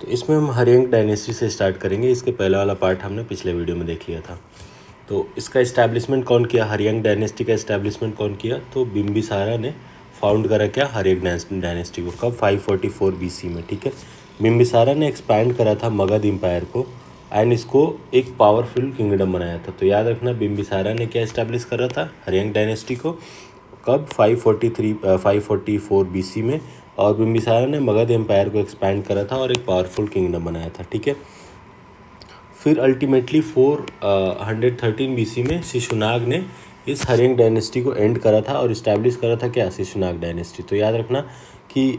तो इसमें हम हरियंक डायनेस्टी से स्टार्ट करेंगे। इसके पहला वाला पार्ट हमने पिछले वीडियो में देख लिया था। तो इसका इस्टेब्लिशमेंट कौन किया, हरियंक डायनेस्टी का इस्टेब्लिशमेंट कौन किया, तो बिम्बिसारा ने फाउंड करा क्या, हरियंक डायनेस्टी को। कब, 544 BC में। ठीक है, बिम्बिसारा ने एक्सपैंड करा था मगध एम्पायर को एंड इसको एक पावरफुल किंगडम बनाया था। तो याद रखना, बिम्बिसारा ने क्या इस्टेब्लिश करा था, हरियंक डायनेस्टी को। कब, 544 BC में। और बिम्बिसारा ने मगध एम्पायर को एक्सपैंड करा था और एक पावरफुल किंगडम बनाया था। ठीक है, फिर अल्टीमेटली 413 BC में शिशुनाग ने इस हरियंक डायनेस्टी को एंड करा था और इस्टेब्लिश करा था क्या, शिशुनाग डायनेस्टी। तो याद रखना कि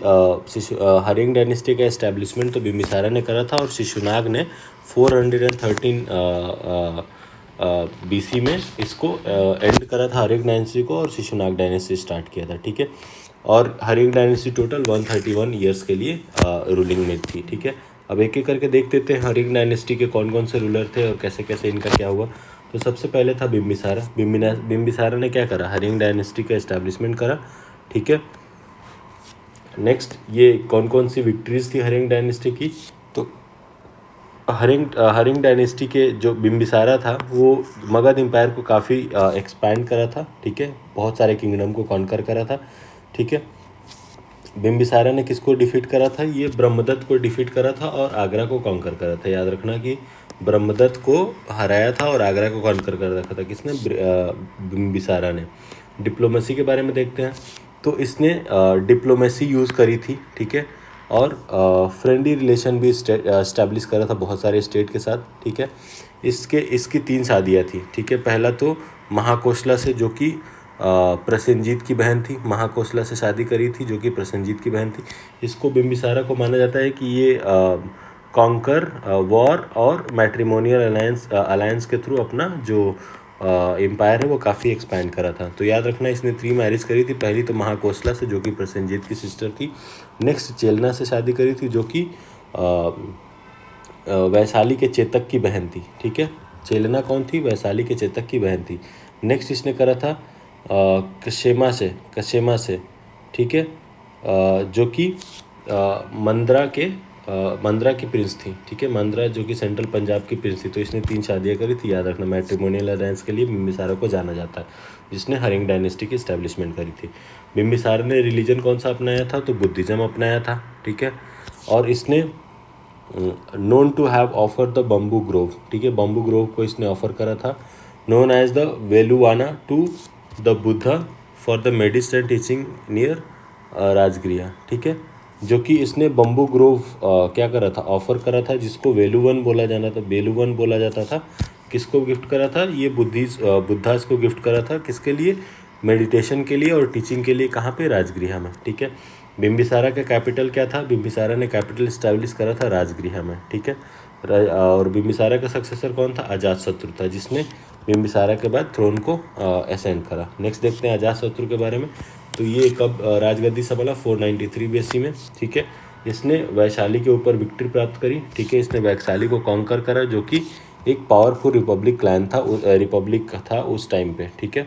हरियंक डायनेस्टी का इस्टेब्लिशमेंट तो बिम्बिसारा ने करा था और शिशुनाग ने 413 BC में इसको एंड करा था हरियंक डायनेस्टी को और शिशुनाग डायनेस्टी स्टार्ट किया था। ठीक है, और हरियंक डायनेस्टी टोटल 131 ईयर्स के लिए रूलिंग में थी। ठीक है, अब एक एक करके देख लेते हैं हरियंक डायनेस्टी के कौन कौन से रूलर थे और कैसे कैसे इनका क्या हुआ। तो सबसे पहले था बिम्बिसारा। बिम्बिसारा ने क्या करा, हरियंक डायनेस्टी का इस्टेब्लिशमेंट करा। ठीक है, नेक्स्ट ये कौन कौन सी विक्ट्रीज थी हरियंक डायनेस्टी की, तो हरियंक डायनेस्टी के जो बिम्बिसारा था वो मगध एम्पायर को काफ़ी एक्सपैंड करा था। ठीक है, बहुत सारे किंगडम को कॉन्कर करा था। ठीक है, बिम्बिसारा ने किसको डिफीट करा था, ये ब्रह्मदत्त को डिफीट करा था और आगरा को कॉन्कर करा था। याद रखना कि ब्रह्मदत्त को हराया था और आगरा को कॉन्कर कर रखा था किसने, बिम्बिसारा ने। डिप्लोमेसी के बारे में देखते हैं, तो इसने डिप्लोमेसी यूज़ करी थी। ठीक है, और फ्रेंडली रिलेशन भी इस्टेब्लिश करा था बहुत सारे स्टेट के साथ। ठीक है, इसकी 3 शादियाँ थी। ठीक है, पहला तो महाकोशला से जो कि प्रसेनजीत की बहन थी, महाकोशला से शादी करी थी जो कि प्रसेनजीत की बहन थी। इसको बिम्बिसारा को माना जाता है कि ये कॉन्कर, वॉर और मैट्रिमोनियल अलायंस के थ्रू अपना जो एम्पायर है वो काफ़ी एक्सपैंड करा था। तो याद रखना इसने 3 मैरिज करी थी। पहली तो महाकोशला से जो कि प्रसेनजीत की सिस्टर थी। नेक्स्ट चेलना से शादी करी थी जो कि वैशाली के चेतक की बहन थी। ठीक है, चेलना कौन थी, वैशाली के चेतक की बहन थी। नेक्स्ट इसने करा था कशेमा से। ठीक है, जो कि मंद्रा की प्रिंस थी। ठीक है, मंद्रा जो कि सेंट्रल पंजाब की प्रिंस थी। तो इसने 3 शादियाँ करी थी। याद रखना, मैट्रिमोनियल अलायंस के लिए बिम्बिसारा को जाना जाता है, जिसने हरियंक डायनेस्टी की इस्टेब्लिशमेंट करी थी। बिम्बिसारा ने रिलीजन कौन सा अपनाया था, तो बुद्धिज़्म अपनाया था। ठीक है, और इसने known to have offer the bamboo grove. ठीक है, बम्बू ग्रोव को इसने ऑफर करा था, known as the Veluvana to the Buddha for the medicine teaching near Rajgriha. ठीक है, जो कि इसने बम्बू ग्रोव क्या करा था, ऑफर करा था, जिसको बेलुवन बोला जाता था। किसको गिफ्ट करा था, ये बुद्धास को गिफ्ट करा था। किसके लिए, मेडिटेशन के लिए और टीचिंग के लिए। कहाँ पे, राजगृह में। ठीक है, बिम्बिसारा का कैपिटल क्या था, बिम्बिसारा ने कैपिटल इस्टेब्लिश करा था राजगृह में। ठीक है, और बिम्बिसारा का सक्सेसर कौन था, अजातशत्रु था, जिसने बिम्बिसारा के बाद थ्रोन को असेंड करा। नेक्स्ट देखते हैं अजातशत्रु के बारे में। तो ये कब राजगद्दी संभाला, 493 BC में। ठीक है, इसने वैशाली के ऊपर विक्ट्री प्राप्त करी। ठीक है, इसने वैशाली को कॉन्कर करा जो कि एक पावरफुल रिपब्लिक था उस टाइम पे। ठीक है,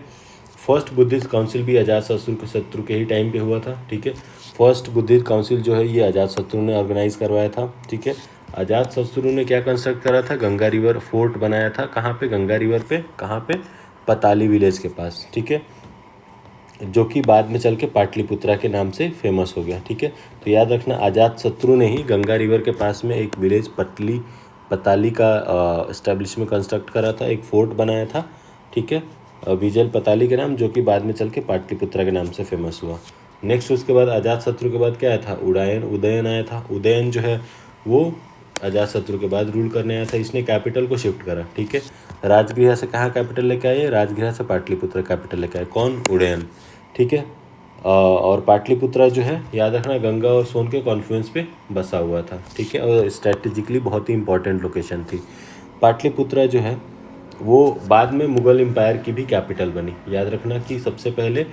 फर्स्ट बुद्धिस्ट काउंसिल भी अजातशत्रु के ही टाइम पे हुआ था। ठीक है, फर्स्ट बुद्धिस्ट काउंसिल जो है ये अजातशत्रु ने ऑर्गेनाइज करवाया था। ठीक है, अजातशत्रु ने क्या कंस्ट्रक्ट करा था, गंगा रिवर फोर्ट बनाया था। कहाँ पे, गंगा रिवर पे। कहाँ पे, पताली विलेज के पास। ठीक है, जो कि बाद में चल के पाटलिपुत्रा के नाम से फेमस हो गया। ठीक है, तो याद रखना अजातशत्रु ने ही गंगा रिवर के पास में एक विलेज पताली का इस्टेब्लिशमेंट कंस्ट्रक्ट करा था, एक फोर्ट बनाया था। ठीक है, विजल पताली के नाम, जो कि बाद में चल के पाटलिपुत्रा के नाम से फेमस हुआ। नेक्स्ट उसके बाद अजातशत्रु के बाद क्या आया था, उदयन आया था। उदयन जो है वो अजातशत्रु के बाद रूल करने आया था। इसने कैपिटल को शिफ्ट करा। ठीक है, राजगृह से कहाँ कैपिटल लेके आए, राजगृह से पाटलिपुत्र कैपिटल लेके आए। कौन, उदयन। ठीक है, और पाटलिपुत्रा जो है याद रखना गंगा और सोन के कॉन्फ्लुएंस पे बसा हुआ था। ठीक है, और स्ट्रेटेजिकली बहुत ही इंपॉर्टेंट लोकेशन थी। पाटलिपुत्रा जो है वो बाद में मुगल एम्पायर की भी कैपिटल बनी। याद रखना कि सबसे पहले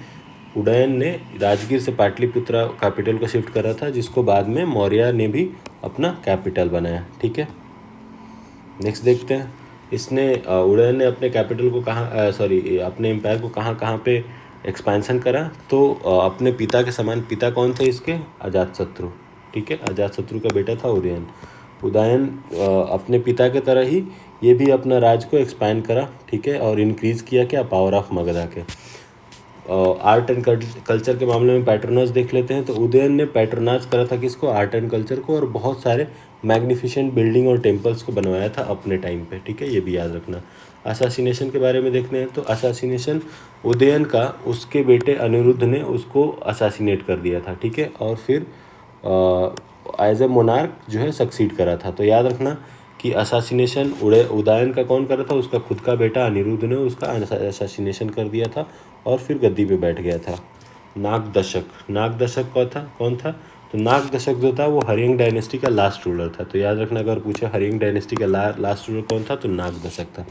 उदयन ने राजगीर से पाटलिपुत्रा कैपिटल को शिफ्ट करा था, जिसको बाद में मौर्य ने भी अपना कैपिटल बनाया। ठीक है, नेक्स्ट देखते हैं इसने उदयन ने अपने कैपिटल को अपने एम्पायर को कहाँ कहाँ पे एक्सपेंशन करा। तो अपने पिता के समान, पिता कौन थे इसके, अजातशत्रु। ठीक है, अजातशत्रु का बेटा था उदयन। उदयन अपने पिता के तरह ही ये भी अपना राज को एक्सपैंड करा, ठीक है, और इंक्रीज़ किया क्या, पावर ऑफ मगधा के। आर्ट एंड कल्चर के मामले में पैट्रोनाज देख लेते हैं। तो उदयन ने पैट्रोनाज करा था किसको, आर्ट एंड कल्चर को, और बहुत सारे मैग्निफिसेंट बिल्डिंग और टेम्पल्स को बनवाया था अपने टाइम पे, ठीक है, ये भी याद रखना। असासिनेशन के बारे में देखते हैं। तो असासिनेशन उदयन का उसके बेटे अनिरुद्ध ने उसको असासिनेट कर दिया था, ठीक है, और फिर एज ए मोनार्क जो है सक्सीड करा था। तो याद रखना कि असासिनेशन उदयन का कौन करा था, उसका खुद का बेटा अनिरुद्ध ने उसका असासिनेशन कर दिया था और फिर गद्दी पे बैठ गया था। नागदशक कौन था? तो नागदशक जो था वो हरिंग डायनेस्टी का लास्ट रूलर था। तो याद रखना, अगर पूछे हरिंग डायनेस्टी का लास्ट रूलर कौन था, तो नागदशक था,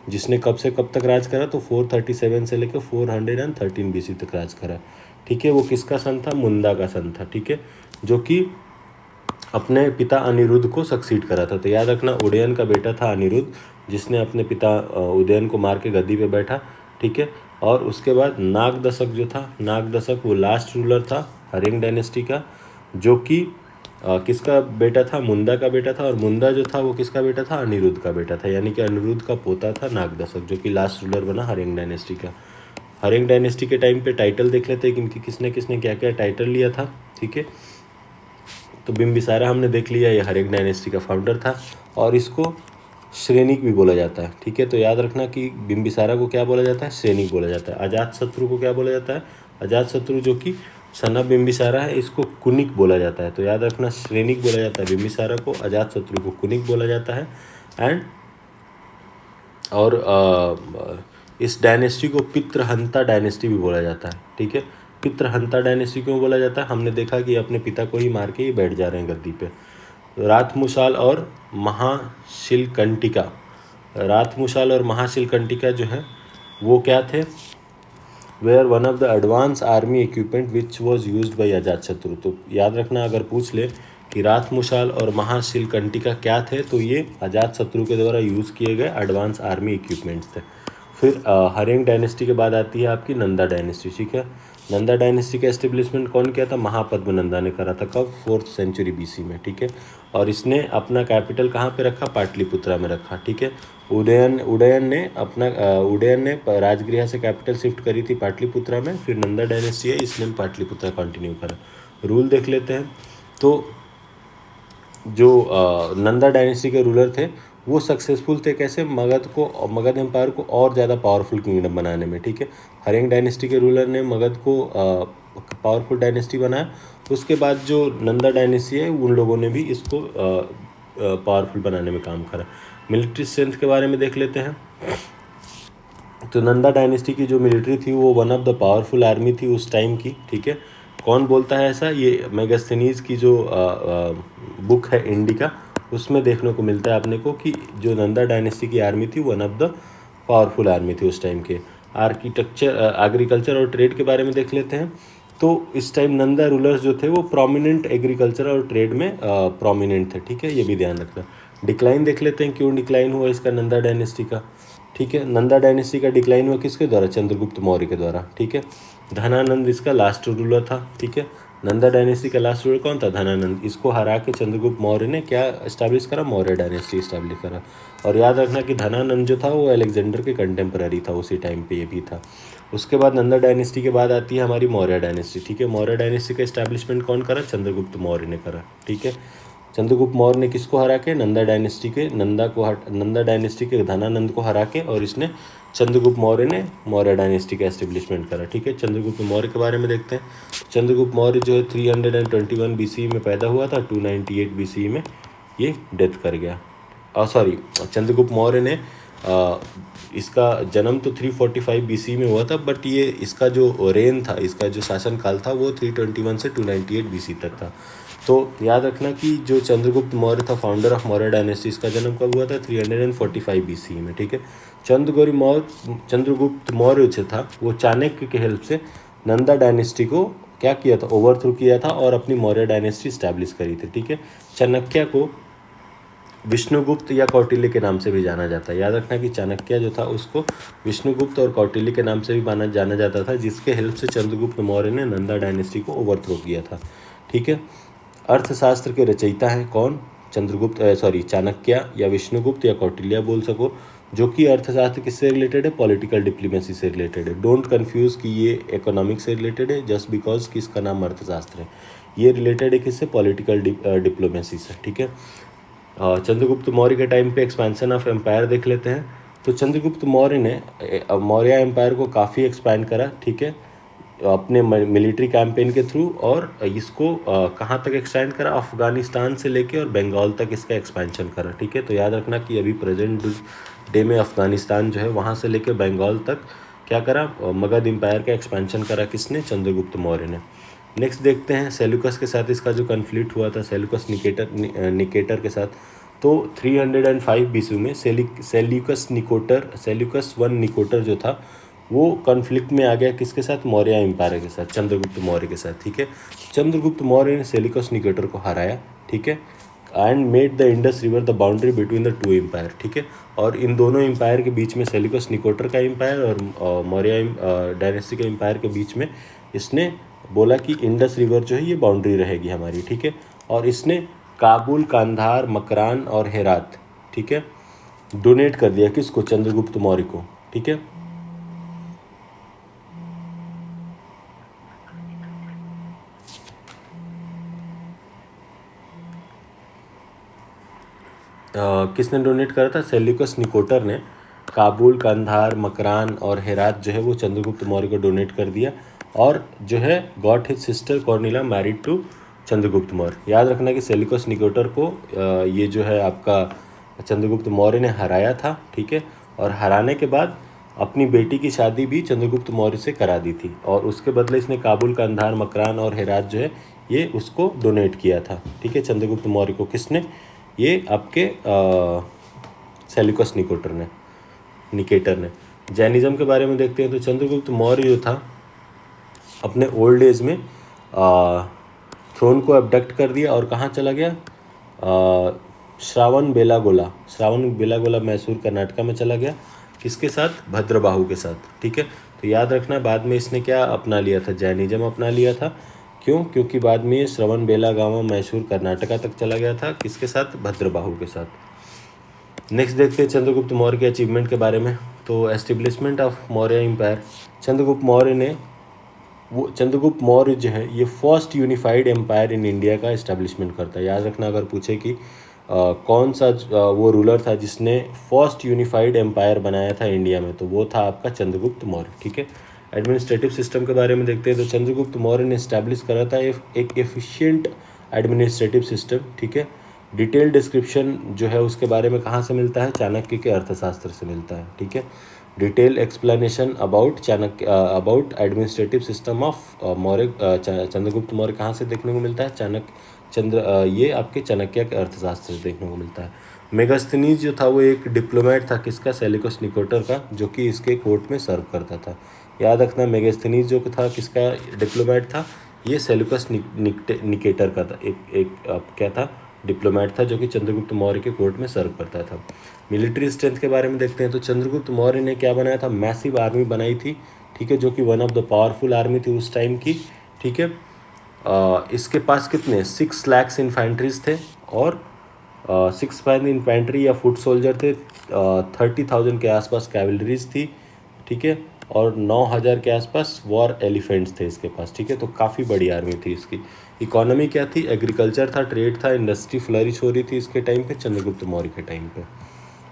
जिसने कब से कब तक राज करा, तो 437 से लेकर 413 BC तक राज करा, ठीक है। वो किसका सन था, मुंदा का सन था, ठीक है, जो कि अपने पिता अनिरुद्ध को सक्सीड करा था। तो याद रखना, उदयन का बेटा था अनिरुद्ध, जिसने अपने पिता उदयन को मार के गद्दी पे बैठा, ठीक है। और उसके बाद नागदशक जो था, नागदशक वो लास्ट रूलर था हरिंग डायनेस्टी का, जो कि किसका बेटा था, मुंदा का बेटा था, और मुंदा जो था वो किसका बेटा था, अनिरुद्ध का बेटा था, यानी कि अनिरुद्ध का पोता था नागदशक, जो कि लास्ट रूलर बना हरिंग डायनेस्टी का। हरिंग डायनेस्टी के टाइम पे टाइटल देख लेते हैं कि इनकी किसने किसने क्या क्या टाइटल लिया था, ठीक है। तो बिम्बिसारा हमने देख लिया, ये हरिंग डायनेस्टी का फाउंडर था, और इसको श्रेनिक भी बोला जाता है, ठीक है। तो याद रखना कि बिम्बिसारा को क्या बोला जाता है, श्रेनिक बोला जाता है। अजातशत्रु को क्या बोला जाता है, अजातशत्रु जो कि सन ऑफ बिम्बिसारा है, इसको कुनिक बोला जाता है। तो याद रखना, श्रेनिक बोला जाता है बिम्बिसारा को, अजातशत्रु को कुनिक बोला जाता है। एंड और इस डायनेस्टी को पितृहंता डायनेस्टी भी बोला जाता है, ठीक है। पितृहंता डायनेस्टी क्यों बोला जाता है, हमने देखा कि अपने पिता को ही मार के ही बैठ जा रहे हैं गद्दी पे। रातमुशाल और महाशिलकंटिका, रातमुशाल और महाशिलकंटिका जो है वो क्या थे, were one of the advance army equipment which was used by Ajatashatru. तो याद रखना, अगर पूछ ले कि रातमुशाल और महाशिलकंटिका क्या थे, तो ये अजातशत्रु के द्वारा यूज़ किए गए एडवांस आर्मी इक्विपमेंट्स थे। फिर हरिंग डायनेस्टी के बाद आती है आपकी नंदा डायनेस्टी, ठीक है। नंदा डायनेस्टी का एस्टेब्लिशमेंट कौन किया था, महापद्मनंदा ने करा था, कब, 4th सेंचुरी BC में, ठीक है। और इसने अपना कैपिटल कहाँ पे रखा, पाटलिपुत्रा में रखा, ठीक है। उदयन ने राजगृह से कैपिटल शिफ्ट करी थी पाटलिपुत्रा में। फिर नंदा डायनेस्टी है, इसने पाटलिपुत्रा कंटिन्यू करा। रूल देख लेते हैं। तो जो नंदा डायनेस्टी के रूलर थे वो सक्सेसफुल थे कैसे, मगध एम्पायर को और ज़्यादा पावरफुल किंगडम बनाने में, ठीक है। हरिंग डायनेस्टी के रूलर ने मगध को पावरफुल डायनेस्टी बनाया। उसके बाद जो नंदा डायनेस्टी है उन लोगों ने भी इसको पावरफुल बनाने में काम करा। मिलिट्री स्ट्रेंथ के बारे में देख लेते हैं। तो नंदा डायनेस्टी की जो मिलिट्री थी वो one of the powerful army थी उस टाइम की, ठीक है। कौन बोलता है ऐसा, ये मेगास्थनीज की जो बुक है इंडिका, उसमें देखने को मिलता है अपने को कि जो नंदा डायनेस्टी की आर्मी थी one of the powerful army थी उस टाइम के। एग्रीकल्चर और ट्रेड के बारे में देख लेते हैं। तो इस टाइम नंदा रूलर्स जो थे वो प्रोमिनेंट एग्रीकल्चर और ट्रेड में प्रोमिनेंट थे, ठीक है, ये भी ध्यान रखना। डिक्लाइन देख लेते हैं, क्यों डिक्लाइन हुआ इसका नंदा डायनेस्टी का, ठीक है। नंदा डायनेस्टी का डिक्लाइन हुआ किसके द्वारा, चंद्रगुप्त मौर्य के द्वारा, ठीक है। धनानंद इसका लास्ट रूलर था, ठीक है। नंदा डायनेस्टी का लास्ट रूलर कौन था, धनानंद। इसको हरा के चंद्रगुप्त मौर्य ने क्या इस्टेब्लिश करा, मौर्य डायनेस्टी इस्टेब्लिश करा। और याद रखना कि धनानंद जो था वो अलेक्जेंडर के कंटेम्पररी था उसी टाइम पे, ये भी था। उसके बाद नंदा डायनेस्टी के बाद आती है हमारी मौर्य डायनेस्टी, ठीक है। मौर्य डायनेस्टी का इस्टेब्लिशमेंट कौन करा, चंद्रगुप्त मौर्य ने करा, ठीक है। चंद्रगुप्त मौर्य ने किसको हरा के, नंदा डायनेस्टी के धनानंद को हरा के, और इसने चंद्रगुप्त मौर्य ने मौर्य डायनेस्टी का एस्टेब्लिशमेंट करा, ठीक है। चंद्रगुप्त मौर्य के बारे में देखते हैं। चंद्रगुप्त मौर्य जो है 321 BC में पैदा हुआ था, 298 BC में ये डेथ कर गया। चंद्रगुप्त मौर्य ने इसका जन्म तो 345 BC में हुआ था, बट ये इसका जो रेन था, इसका जो शासनकाल था वो 321 से 298 BC तक था। तो याद रखना कि जो चंद्रगुप्त मौर्य था, फाउंडर ऑफ मौर्य डायनेस्टी, इसका जन्म कब हुआ था, 345 BC में, ठीक है। चंद्रगुप्त मौर्य जो था वो चाणक्य के हेल्प से नंदा डायनेस्टी को क्या किया था, ओवरथ्रो किया था और अपनी मौर्य डायनेस्टी स्टैब्लिश करी थी, ठीक है। चाणक्य को विष्णुगुप्त या कौटिल्य के नाम से भी जाना जाता है। याद रखना कि चाणक्य जो था उसको विष्णुगुप्त और कौटिल्य के नाम से भी जाना जाता था, जिसके हेल्प से चंद्रगुप्त मौर्य ने नंदा डायनेस्टी को ओवरथ्रो किया था, ठीक है। अर्थशास्त्र के रचयिता हैं कौन, चाणक्य या विष्णुगुप्त या कौटिल्य बोल सको, जो कि अर्थशास्त्र किससे रिलेटेड है, पॉलिटिकल डिप्लोमेसी से रिलेटेड है। डोंट कंफ्यूज कि ये इकोनॉमिक्स से रिलेटेड है जस्ट बिकॉज कि इसका नाम अर्थशास्त्र है, ये रिलेटेड है किससे, पॉलिटिकल डिप्लोमेसी से, ठीक है। चंद्रगुप्त मौर्य के टाइम पे एक्सपेंशन ऑफ एम्पायर देख लेते हैं। तो चंद्रगुप्त मौर्य ने मौर्य एम्पायर को काफ़ी एक्सपैंड करा, ठीक है, अपने मिलिट्री कैंपेन के थ्रू, और इसको कहाँ तक एक्सटेंड करा, अफगानिस्तान से लेके और बंगाल तक इसका एक्सपेंशन करा, ठीक है। तो याद रखना कि अभी प्रेजेंट डे में अफगानिस्तान जो है वहाँ से लेके बंगाल तक क्या करा, मगध एम्पायर का एक्सपेंशन करा किसने, चंद्रगुप्त मौर्य ने। नेक्स्ट देखते हैं सेल्यूकस के साथ इसका जो कन्फ्लिक्ट हुआ था, सेल्यूकस निकेटर के साथ। तो 305 बीसी में सेल्यूकस वन निकोटर जो था वो कॉन्फ्लिक्ट में आ गया किसके साथ, मौर्य एम्पायर के साथ, चंद्रगुप्त मौर्य के साथ, ठीक है। चंद्रगुप्त मौर्य ने सेल्यूकस निकेटर को हराया, ठीक है, and made the Indus river the boundary between the two empire, ठीक है। और इन दोनों एम्पायर के बीच में सेल्यूकस निकोटर का एम्पायर और मौर्य डायनेस्टी के एम्पायर के बीच में इसने बोला कि इंडस रिवर जो है ये बाउंड्री रहेगी हमारी, ठीक है। और इसने काबुल, कांधार, मकरान और हेरात, ठीक है, डोनेट कर दिया किसको, चंद्रगुप्त मौर्य को, ठीक है। किसने डोनेट करा था, सेल्यूकस निकोटर ने काबुल, कंधार, मकरान और हेरात जो है वो चंद्रगुप्त मौर्य को डोनेट कर दिया, और जो है got his sister Cornelia married to Chandragupta Maurya. याद रखना कि सेल्यूकस निकोटर को ये जो है आपका चंद्रगुप्त मौर्य ने हराया था, ठीक है, और हराने के बाद अपनी बेटी की शादी भी चंद्रगुप्त मौर्य से करा दी थी, और उसके बदले इसने काबुल, कंधार, मकरान और हेरात जो है ये उसको डोनेट किया था, ठीक है, चंद्रगुप्त मौर्य को। किसने, ये आपके सेल्यूकस निकेटर ने। जैनिज्म के बारे में देखते हैं। तो चंद्रगुप्त मौर्य जो था अपने ओल्ड एज में थ्रोन को अबडक्ट कर दिया और कहाँ चला गया, श्रावण बेलागोला मैसूर कर्नाटका में चला गया, किसके साथ, भद्रबाहु के साथ, ठीक है। तो याद रखना बाद में इसने क्या अपना लिया था, जैनिज्म अपना लिया था। क्यों, क्योंकि बाद में श्रवण बेलागावा मैसूर कर्नाटका तक चला गया था, किसके साथ, भद्रबाहु के साथ। नेक्स्ट देखते हैं चंद्रगुप्त मौर्य के अचीवमेंट के बारे में। तो establishment of Maurya empire, Chandragupta Maurya जो है ये first unified empire in India का इस्टेब्लिशमेंट करता है। याद रखना अगर पूछे कि कौन सा वो रूलर था जिसने फर्स्ट यूनिफाइड एम्पायर बनाया था इंडिया में, तो वो था आपका चंद्रगुप्त मौर्य, ठीक है। एडमिनिस्ट्रेटिव सिस्टम के बारे में देखते हैं। तो चंद्रगुप्त मौर्य ने इस्टेब्लिश करा था एक एफिशिएंट एडमिनिस्ट्रेटिव सिस्टम, ठीक है। डिटेल डिस्क्रिप्शन जो है उसके बारे में कहाँ से मिलता है, चाणक्य के अर्थशास्त्र से मिलता है, ठीक है। Detail explanation about administrative system of Chandragupta Maurya कहाँ से देखने को मिलता है, ये आपके चाणक्य के अर्थशास्त्र से देखने को मिलता है। मेगास्थनीज जो था वो एक डिप्लोमेट था किसका, सेल्यूकस निकोटर का, जो कि इसके कोर्ट में सर्व करता था। याद रखना मेगास्थनीज जो था किसका डिप्लोमेट था, ये सेल्यूकस निकेटर का था, एक क्या था, डिप्लोमेट था, जो कि चंद्रगुप्त मौर्य के कोर्ट में सर्व करता था। मिलिट्री स्ट्रेंथ के बारे में देखते हैं। तो चंद्रगुप्त मौर्य ने क्या बनाया था, मैसिव आर्मी बनाई थी, ठीक है, जो कि one of the powerful army थी उस टाइम की, ठीक है। इसके पास कितने 6 लाख इन्फेंट्रीज थे, और 6 लाख इन्फेंट्री या फुट सोल्जर थे, 30,000 के आसपास कैवलरीज थी, ठीक है, और 9,000 के आसपास वॉर एलिफेंट्स थे इसके पास, ठीक है। तो काफ़ी बड़ी आर्मी थी इसकी। इकोनॉमी क्या थी, एग्रीकल्चर था, ट्रेड था, इंडस्ट्री फ्लरिश हो रही थी इसके टाइम पे, चंद्रगुप्त मौर्य के टाइम पे।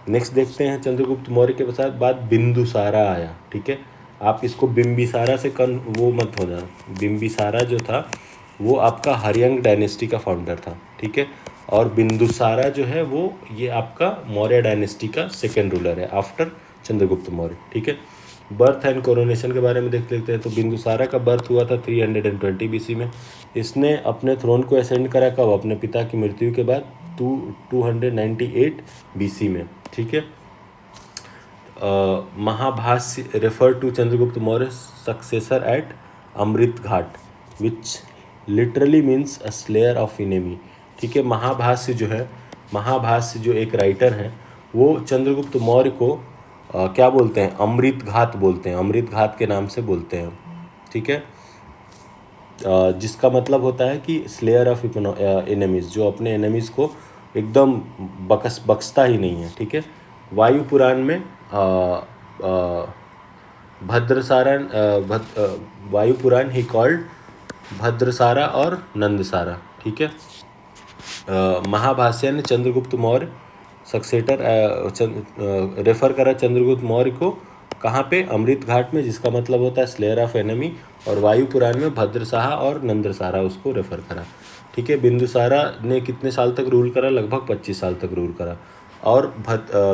नेक्स्ट देखते हैं चंद्रगुप्त मौर्य के बाद बिंदुसारा आया, ठीक है। आप इसको बिम्बिसारा से वो मत हो जाना, बिम्बिसारा जो था वो आपका हरियंग डायनेस्टी का फाउंडर था, ठीक है। और बिंदुसारा जो है वो ये आपका मौर्य डायनेस्टी का सेकेंड रूलर है आफ्टर चंद्रगुप्त मौर्य, ठीक है। बर्थ एंड कोरोनेशन के बारे में देख लेते हैं। तो बिंदुसारा का बर्थ हुआ था 320 बीसी में। इसने अपने थ्रोन को असेंड करा कब, अपने पिता की मृत्यु के बाद 298 बीसी में, ठीक है। Mahabhashya refer to Chandragupta Maurya successor at Amrit Ghat which literally means a slayer of enemy, ठीक है। महाभाष्य जो एक राइटर हैं वो चंद्रगुप्त मौर्य को क्या बोलते हैं, अमृत घात बोलते हैं, अमृत घात के नाम से बोलते हैं, ठीक है। जिसका मतलब होता है कि स्लेयर ऑफ एनिमीज़, जो अपने एनिमीज़ को एकदम बक्सता ही नहीं है, ठीक है। वायु पुराण में वायु पुराण ही कॉल्ड भद्रसारा और नंदसारा, ठीक है। महाभाष्य ने चंद्रगुप्त मौर्य सक्सेटर रेफर करा चंद्रगुप्त मौर्य को कहाँ पे, अमृत घाट में, जिसका मतलब होता है स्लेयर ऑफ एनिमी। और वायु पुराण में भद्रसाहा और नंदसारा उसको रेफर करा, ठीक है। बिंदुसारा ने कितने साल तक रूल करा, लगभग 25 साल तक रूल करा। और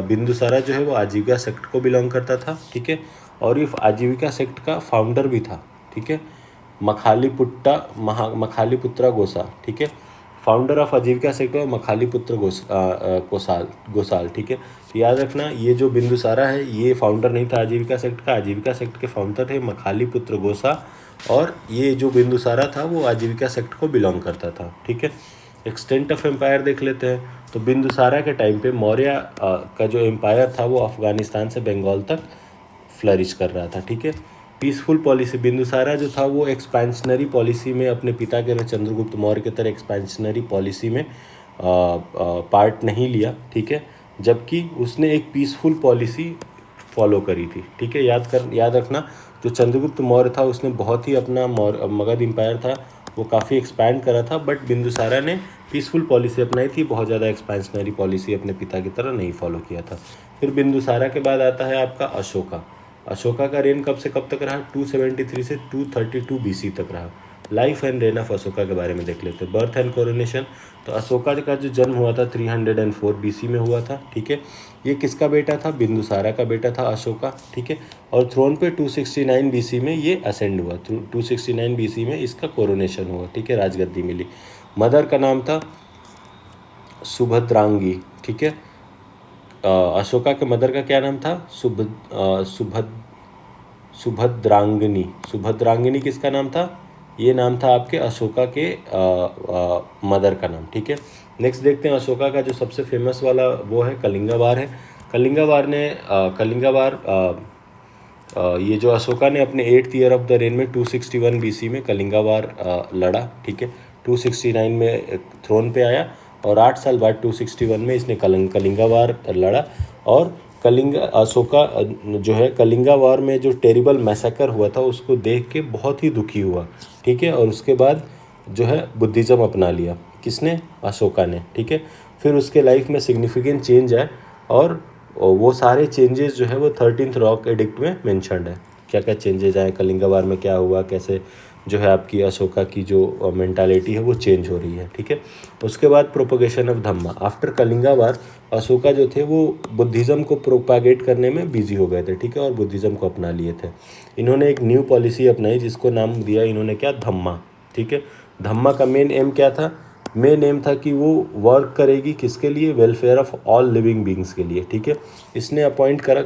बिंदुसारा जो है वो आजीविका सेक्ट को बिलोंग करता था, ठीक है। और ये आजीविका सेक्ट का फाउंडर भी था, ठीक है, मखालीपुत्रा गोसा, ठीक है। फाउंडर ऑफ आजीविका सेक्ट है मखालीपुत्र गोसाल, ठीक है। तो याद रखना, ये जो बिंदुसारा है ये फाउंडर नहीं था आजीविका सेक्ट का, आजीविका सेक्ट के फाउंडर थे मखालीपुत्र गोसा, और ये जो बिंदुसारा था वो आजीविका सेक्ट को बिलोंग करता था, ठीक है। एक्सटेंट ऑफ एम्पायर देख लेते हैं। तो बिंदुसारा के टाइम पे मौर्य का जो एम्पायर था वो अफगानिस्तान से बंगाल तक फ्लरिश कर रहा था, ठीक है। पीसफुल पॉलिसी, बिंदुसारा जो था वो एक्सपेंशनरी पॉलिसी में अपने पिता के चंद्रगुप्त मौर्य की तरह एक्सपेंशनरी पॉलिसी में पार्ट नहीं लिया, ठीक है, जबकि उसने एक पीसफुल पॉलिसी फॉलो करी थी, ठीक है। याद रखना, जो चंद्रगुप्त मौर्य था उसने बहुत ही अपना मगध एम्पायर था वो काफ़ी एक्सपैंड करा था, बट बिंदुसारा ने पीसफुल पॉलिसी अपनाई थी, बहुत ज़्यादा एक्सपेंशनरी पॉलिसी अपने पिता की तरह नहीं फॉलो किया था। फिर बिंदुसारा के बाद आता है आपका अशोका। अशोका का रेन कब से कब तक रहा, 273 से 232 BC तक रहा। Life and rain of Ashoka के बारे में देख लेते हैं। बर्थ एंड कोरोनेशन, तो अशोका का जो जन्म हुआ था 304 BC में हुआ था, ठीक है। ये किसका बेटा था, बिंदुसारा का बेटा था अशोका, ठीक है। और थ्रोन पे 269 BC में ये असेंड हुआ, 269 BC में इसका कोरोनेशन हुआ, ठीक है, राजगद्दी मिली। मदर का नाम था सुभद्रांगी, ठीक है। अशोका के मदर का क्या नाम था, सुभद्रांगिनी। सुभद्रांगिनी किसका नाम था, ये नाम था आपके अशोका के मदर का नाम, ठीक है। नेक्स्ट देखते हैं अशोका का जो सबसे फेमस वाला वो है कलिंगा वार है। कलिंगा वार ये जो अशोका ने अपने 8th year of the rain में 261 BC में कलिंगा वार लड़ा, ठीक है। 269 में थ्रोन पे आया और 8 साल बाद 261 में इसने कलिंगा वार लड़ा। और अशोका जो है कलिंगा वार में जो टेरिबल मैसेकर हुआ था उसको देख के बहुत ही दुखी हुआ, ठीक है। और उसके बाद जो है बुद्धिज़्म अपना लिया, किसने, अशोका ने, ठीक है। फिर उसके लाइफ में सिग्निफिकेंट चेंज आए और वो सारे चेंजेस जो है वो 13th रॉक एडिक्ट में मेंशन्ड है। क्या क्या चेंजेस आए, कलिंगा वार में क्या हुआ, कैसे जो है आपकी अशोका की जो मेंटालिटी है वो चेंज हो रही है, ठीक है। उसके बाद propagation of Dhamma. After Kalinga war Ashoka जो थे वो बुद्धिज़्म को प्रोपागेट करने में बिजी हो गए थे, ठीक है, और बुद्धिज़्म को अपना लिए थे। इन्होंने एक न्यू पॉलिसी अपनाई जिसको नाम दिया इन्होंने क्या, धम्मा, ठीक है। धम्मा का मेन एम क्या था, मेन एम था कि वो वर्क करेगी किसके लिए, welfare of all living beings के लिए, ठीक है। इसने अपॉइंट करा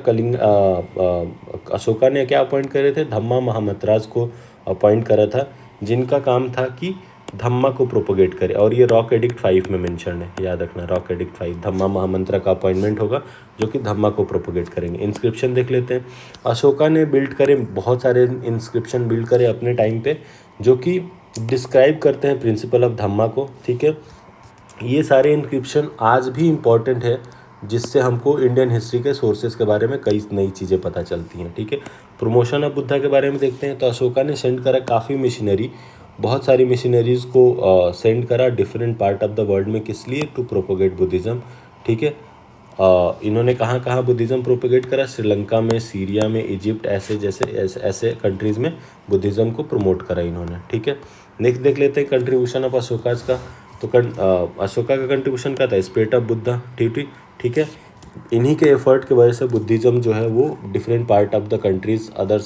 अशोका ने क्या अपॉइंट करे थे, धम्मा महामंत्राज को अपॉइंट करा था, जिनका काम था कि धम्मा को प्रोपोगेट करे। और ये रॉक एडिक्ट 5 में मेंशन है, याद रखना, रॉक एडिक्ट 5 धम्मा महामंत्र का अपॉइंटमेंट होगा जो कि धम्मा को प्रोपोगेट करेंगे। इंस्क्रिप्शन देख लेते हैं। अशोका ने बिल्ड करे, बहुत सारे इंस्क्रिप्शन बिल्ड करे अपने टाइम पे जो कि डिस्क्राइब करते हैं प्रिंसिपल ऑफ धम्मा को, ठीक है। ये सारे इंस्क्रिप्शन आज भी इम्पॉर्टेंट है जिससे हमको इंडियन हिस्ट्री के सोर्सेज के बारे में कई नई चीज़ें पता चलती हैं, ठीक है। प्रमोशन ऑफ बुद्धा के बारे में देखते हैं। तो अशोका ने सेंड करा काफ़ी मिशनरी, बहुत सारी मिशनरीज़ को सेंड करा different part of the world में, किस लिए, टू प्रोपोगेट बुद्धिज़्म, ठीक है। इन्होंने कहाँ कहाँ बुद्धिज़्म प्रोपोगेट करा, श्रीलंका में, सीरिया में, इजिप्ट, ऐसे कंट्रीज़ में बुद्धिज़्म को प्रमोट करा इन्होंने, ठीक है। नेक्स्ट देख लेते हैं कंट्रीब्यूशन ऑफ अशोकाज का। तो अशोका का कंट्रीब्यूशन क्या था, स्पिरिट ऑफ बुद्धा, ठीक है। इन्हीं के एफर्ट की वजह से बुद्धिज़्म जो है वो different part of the countries other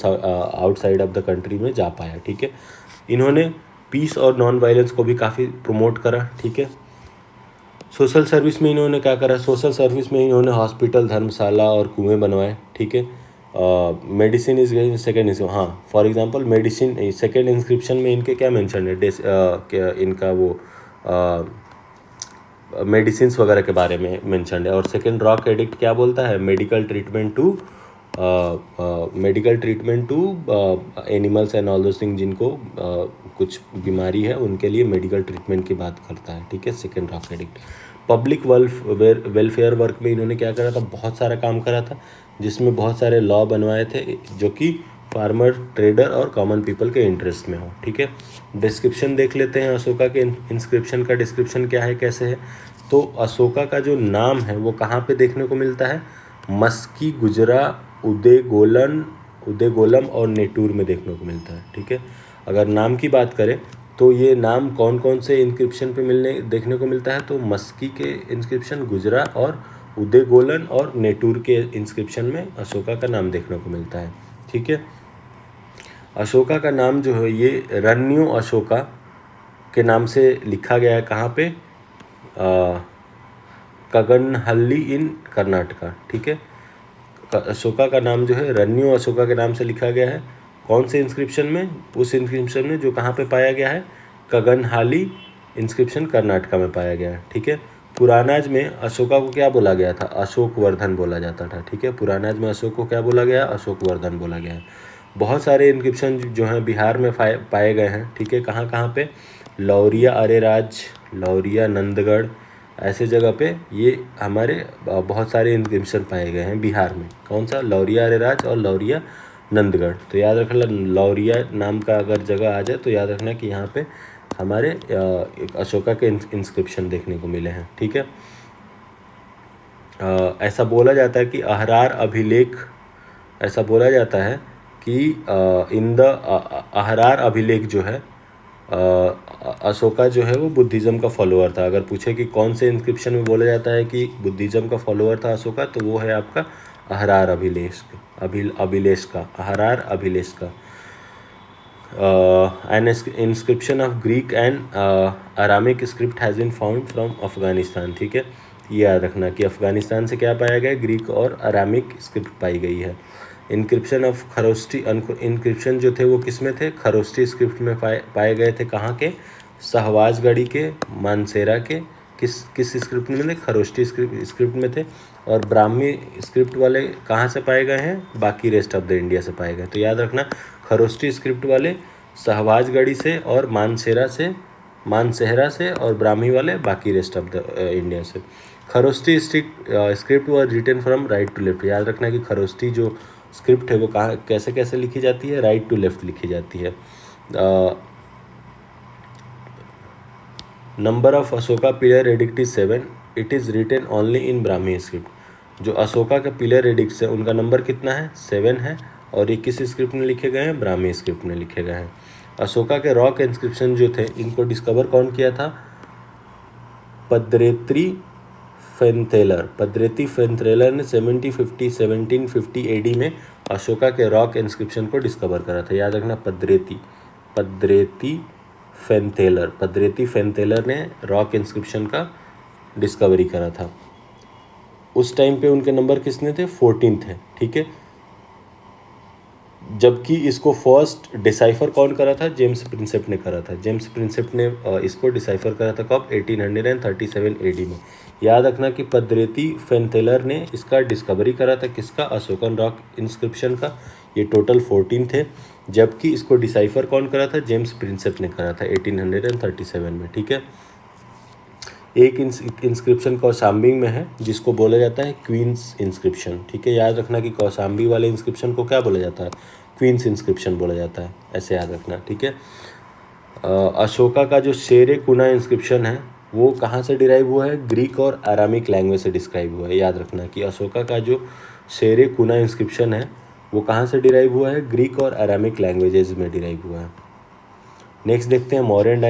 outside of the country में जा पाया, ठीक है। इन्होंने पीस और नॉन वायलेंस को भी काफ़ी प्रमोट करा, ठीक है। सोशल सर्विस में इन्होंने क्या करा, सोशल सर्विस में इन्होंने हॉस्पिटल, धर्मशाला और कुएं बनवाए, ठीक है। मेडिसिन इज सेकेंड, हाँ, for example medicine second inscription में इनके क्या मेंशन है, इनका वो मेडिसिन्स वगैरह के बारे में मेंशन है। और सेकेंड रॉक एडिक्ट क्या बोलता है, medical treatment to animals and all those thing, जिनको कुछ बीमारी है उनके लिए मेडिकल ट्रीटमेंट की बात करता है, ठीक है, second rock edict. Public welfare work में इन्होंने क्या करा था, बहुत सारा काम करा था, जिसमें बहुत सारे लॉ बनवाए थे जो कि फार्मर, ट्रेडर और कॉमन पीपल के इंटरेस्ट में हो। ठीक है, डिस्क्रिप्शन देख लेते हैं अशोका के इंस्क्रिप्शन का। डिस्क्रिप्शन क्या है, कैसे है, तो अशोका का जो नाम है वो कहाँ पे देखने को मिलता है, मस्की, गुजरा, उदयगोलम और नेटूर में देखने को मिलता है। ठीक है, अगर नाम की बात करें तो ये नाम कौन कौन से इंस्क्रिप्शन पे देखने को मिलता है, तो मस्की के इंस्क्रिप्शन, गुजरा और उदयगोलन और नेटूर के इंस्क्रिप्शन में अशोका का नाम देखने को मिलता है। ठीक है, अशोका का नाम जो है ये रन्यू अशोका के नाम से लिखा गया है। कहाँ पे, कगनहल्ली इन कर्नाटका। ठीक है, अशोका का नाम जो है रन्यू अशोका के नाम से लिखा गया है। कौन से इंस्क्रिप्शन में, उस इंस्क्रिप्शन में जो कहाँ पे पाया गया है, कगनहाली इंस्क्रिप्शन कर्नाटका में पाया गया है। ठीक है, पुरानाज में अशोका को क्या बोला गया था, अशोक वर्धन बोला जाता था। ठीक है, पुरानाज में अशोक को क्या बोला गया, अशोक वर्धन बोला गया है। बहुत सारे इंस्क्रिप्शन जो हैं बिहार में पाए गए हैं। ठीक है, कहाँ कहाँ पे, लौरिया अरेराज, लौरिया नंदगढ़, ऐसे जगह पे ये हमारे बहुत सारे इंस्क्रिप्शन पाए गए हैं बिहार में। कौन सा, लौरिया अरेराज और लौरिया नंदगढ़। तो याद रखना, लौरिया नाम का अगर जगह आ जाए तो याद रखना कि यहाँ पे हमारे एक अशोका के इंस्क्रिप्शन देखने को मिले हैं। ठीक है, ऐसा बोला जाता है कि अहरार अभिलेख, ऐसा बोला जाता है कि इन द अहरार अभिलेख जो है, अशोका जो है वो बुद्धिज़्म का फॉलोअर था। अगर पूछे कि कौन से इंस्क्रिप्शन में बोला जाता है कि बुद्धिज़्म का फॉलोअर था अशोका, तो वो है आपका अहरार अभिलेख का, अहरार अभिलेख का। An inscription of Greek and Aramaic script has been found from Afghanistan. ठीक है, ये याद रखना कि अफगानिस्तान से क्या पाया गया, ग्रीक और अरामिक स्क्रिप्ट पाई गई है। इंक्रिप्शन ऑफ खरोष्टी, इंक्रिप्शन जो थे वो किस में थे, खरोष्टी स्क्रिप्ट में पाए गए थे। कहाँ के, सहवाजगढ़ी के, मानसेरा के, किस स्क्रिप्ट में थे, खरोष्टी स्क्रिप्ट में थे। और ब्राह्मी स्क्रिप्ट वाले कहाँ से पाए गए हैं, बाकी रेस्ट ऑफ द इंडिया से पाए गए। तो याद रखना, खरोष्टी स्क्रिप्ट वाले सहवाजगढ़ी से और मानसेहरा से, और ब्राह्मी वाले बाकी रेस्ट ऑफ द इंडिया से। Kharosthi script were written from right to left. याद रखना कि खरोष्टी जो स्क्रिप्ट है वो कहाँ कैसे कैसे लिखी जाती है, राइट टू लेफ्ट लिखी जाती है। Number of Ashoka pillar edict is 7, it is written only in Brahmi script. जो अशोका के पिलर एडिक्ट्स है उनका नंबर कितना है, 7 है, और ये किस स्क्रिप्ट में लिखे गए हैं, ब्राह्मी स्क्रिप्ट में लिखे गए हैं। अशोका के रॉक इंस्क्रिप्शन जो थे इनको डिस्कवर कौन किया था, पद्रेत्री फेंथेलर ने 1750 एडी में अशोका के रॉक इंस्क्रिप्शन को डिस्कवर करा था। याद रखना, पद्रेती फेंथेलर ने रॉक इंस्क्रिप्शन का डिस्कवरी करा था। उस टाइम पे उनके नंबर कितने थे, 14 थे। ठीक है, जबकि इसको फर्स्ट डिसाइफर कौन करा था, जेम्स प्रिंसेप ने करा था। जेम्स प्रिंसेप ने इसको डिसाइफर करा था कब, 1837 एडी में। याद रखना कि पद्रेती फेंथेलर ने इसका डिस्कवरी करा था, किसका, अशोकन रॉक इंस्क्रिप्शन का। ये टोटल 14 थे, जबकि इसको डिसाइफर कौन करा था, जेम्स प्रिंसेप ने करा था 1837 में। ठीक है, एक इंस्क्रिप्शन कौशाम्बी में है जिसको बोला जाता है क्वींस इंस्क्रिप्शन। ठीक है, याद रखना कि कौशाम्बी वाले इंस्क्रिप्शन को क्या बोला जाता है, क्वींस इंस्क्रिप्शन बोला जाता है, ऐसे याद रखना। ठीक है, अशोका का जो शेर कुना इंस्क्रिप्शन है वो कहाँ से डिराइव हुआ है, ग्रीक और अरामिक लैंग्वेज से डिस्क्राइब हुआ है। याद रखना कि अशोका का जो शेर कुना इंस्क्रिप्शन है वो कहाँ से डिराइव हुआ है, ग्रीक और अरामिक लैंग्वेजेज में डिराइव हुआ है। नेक्स्ट देखते हैं मौर्यन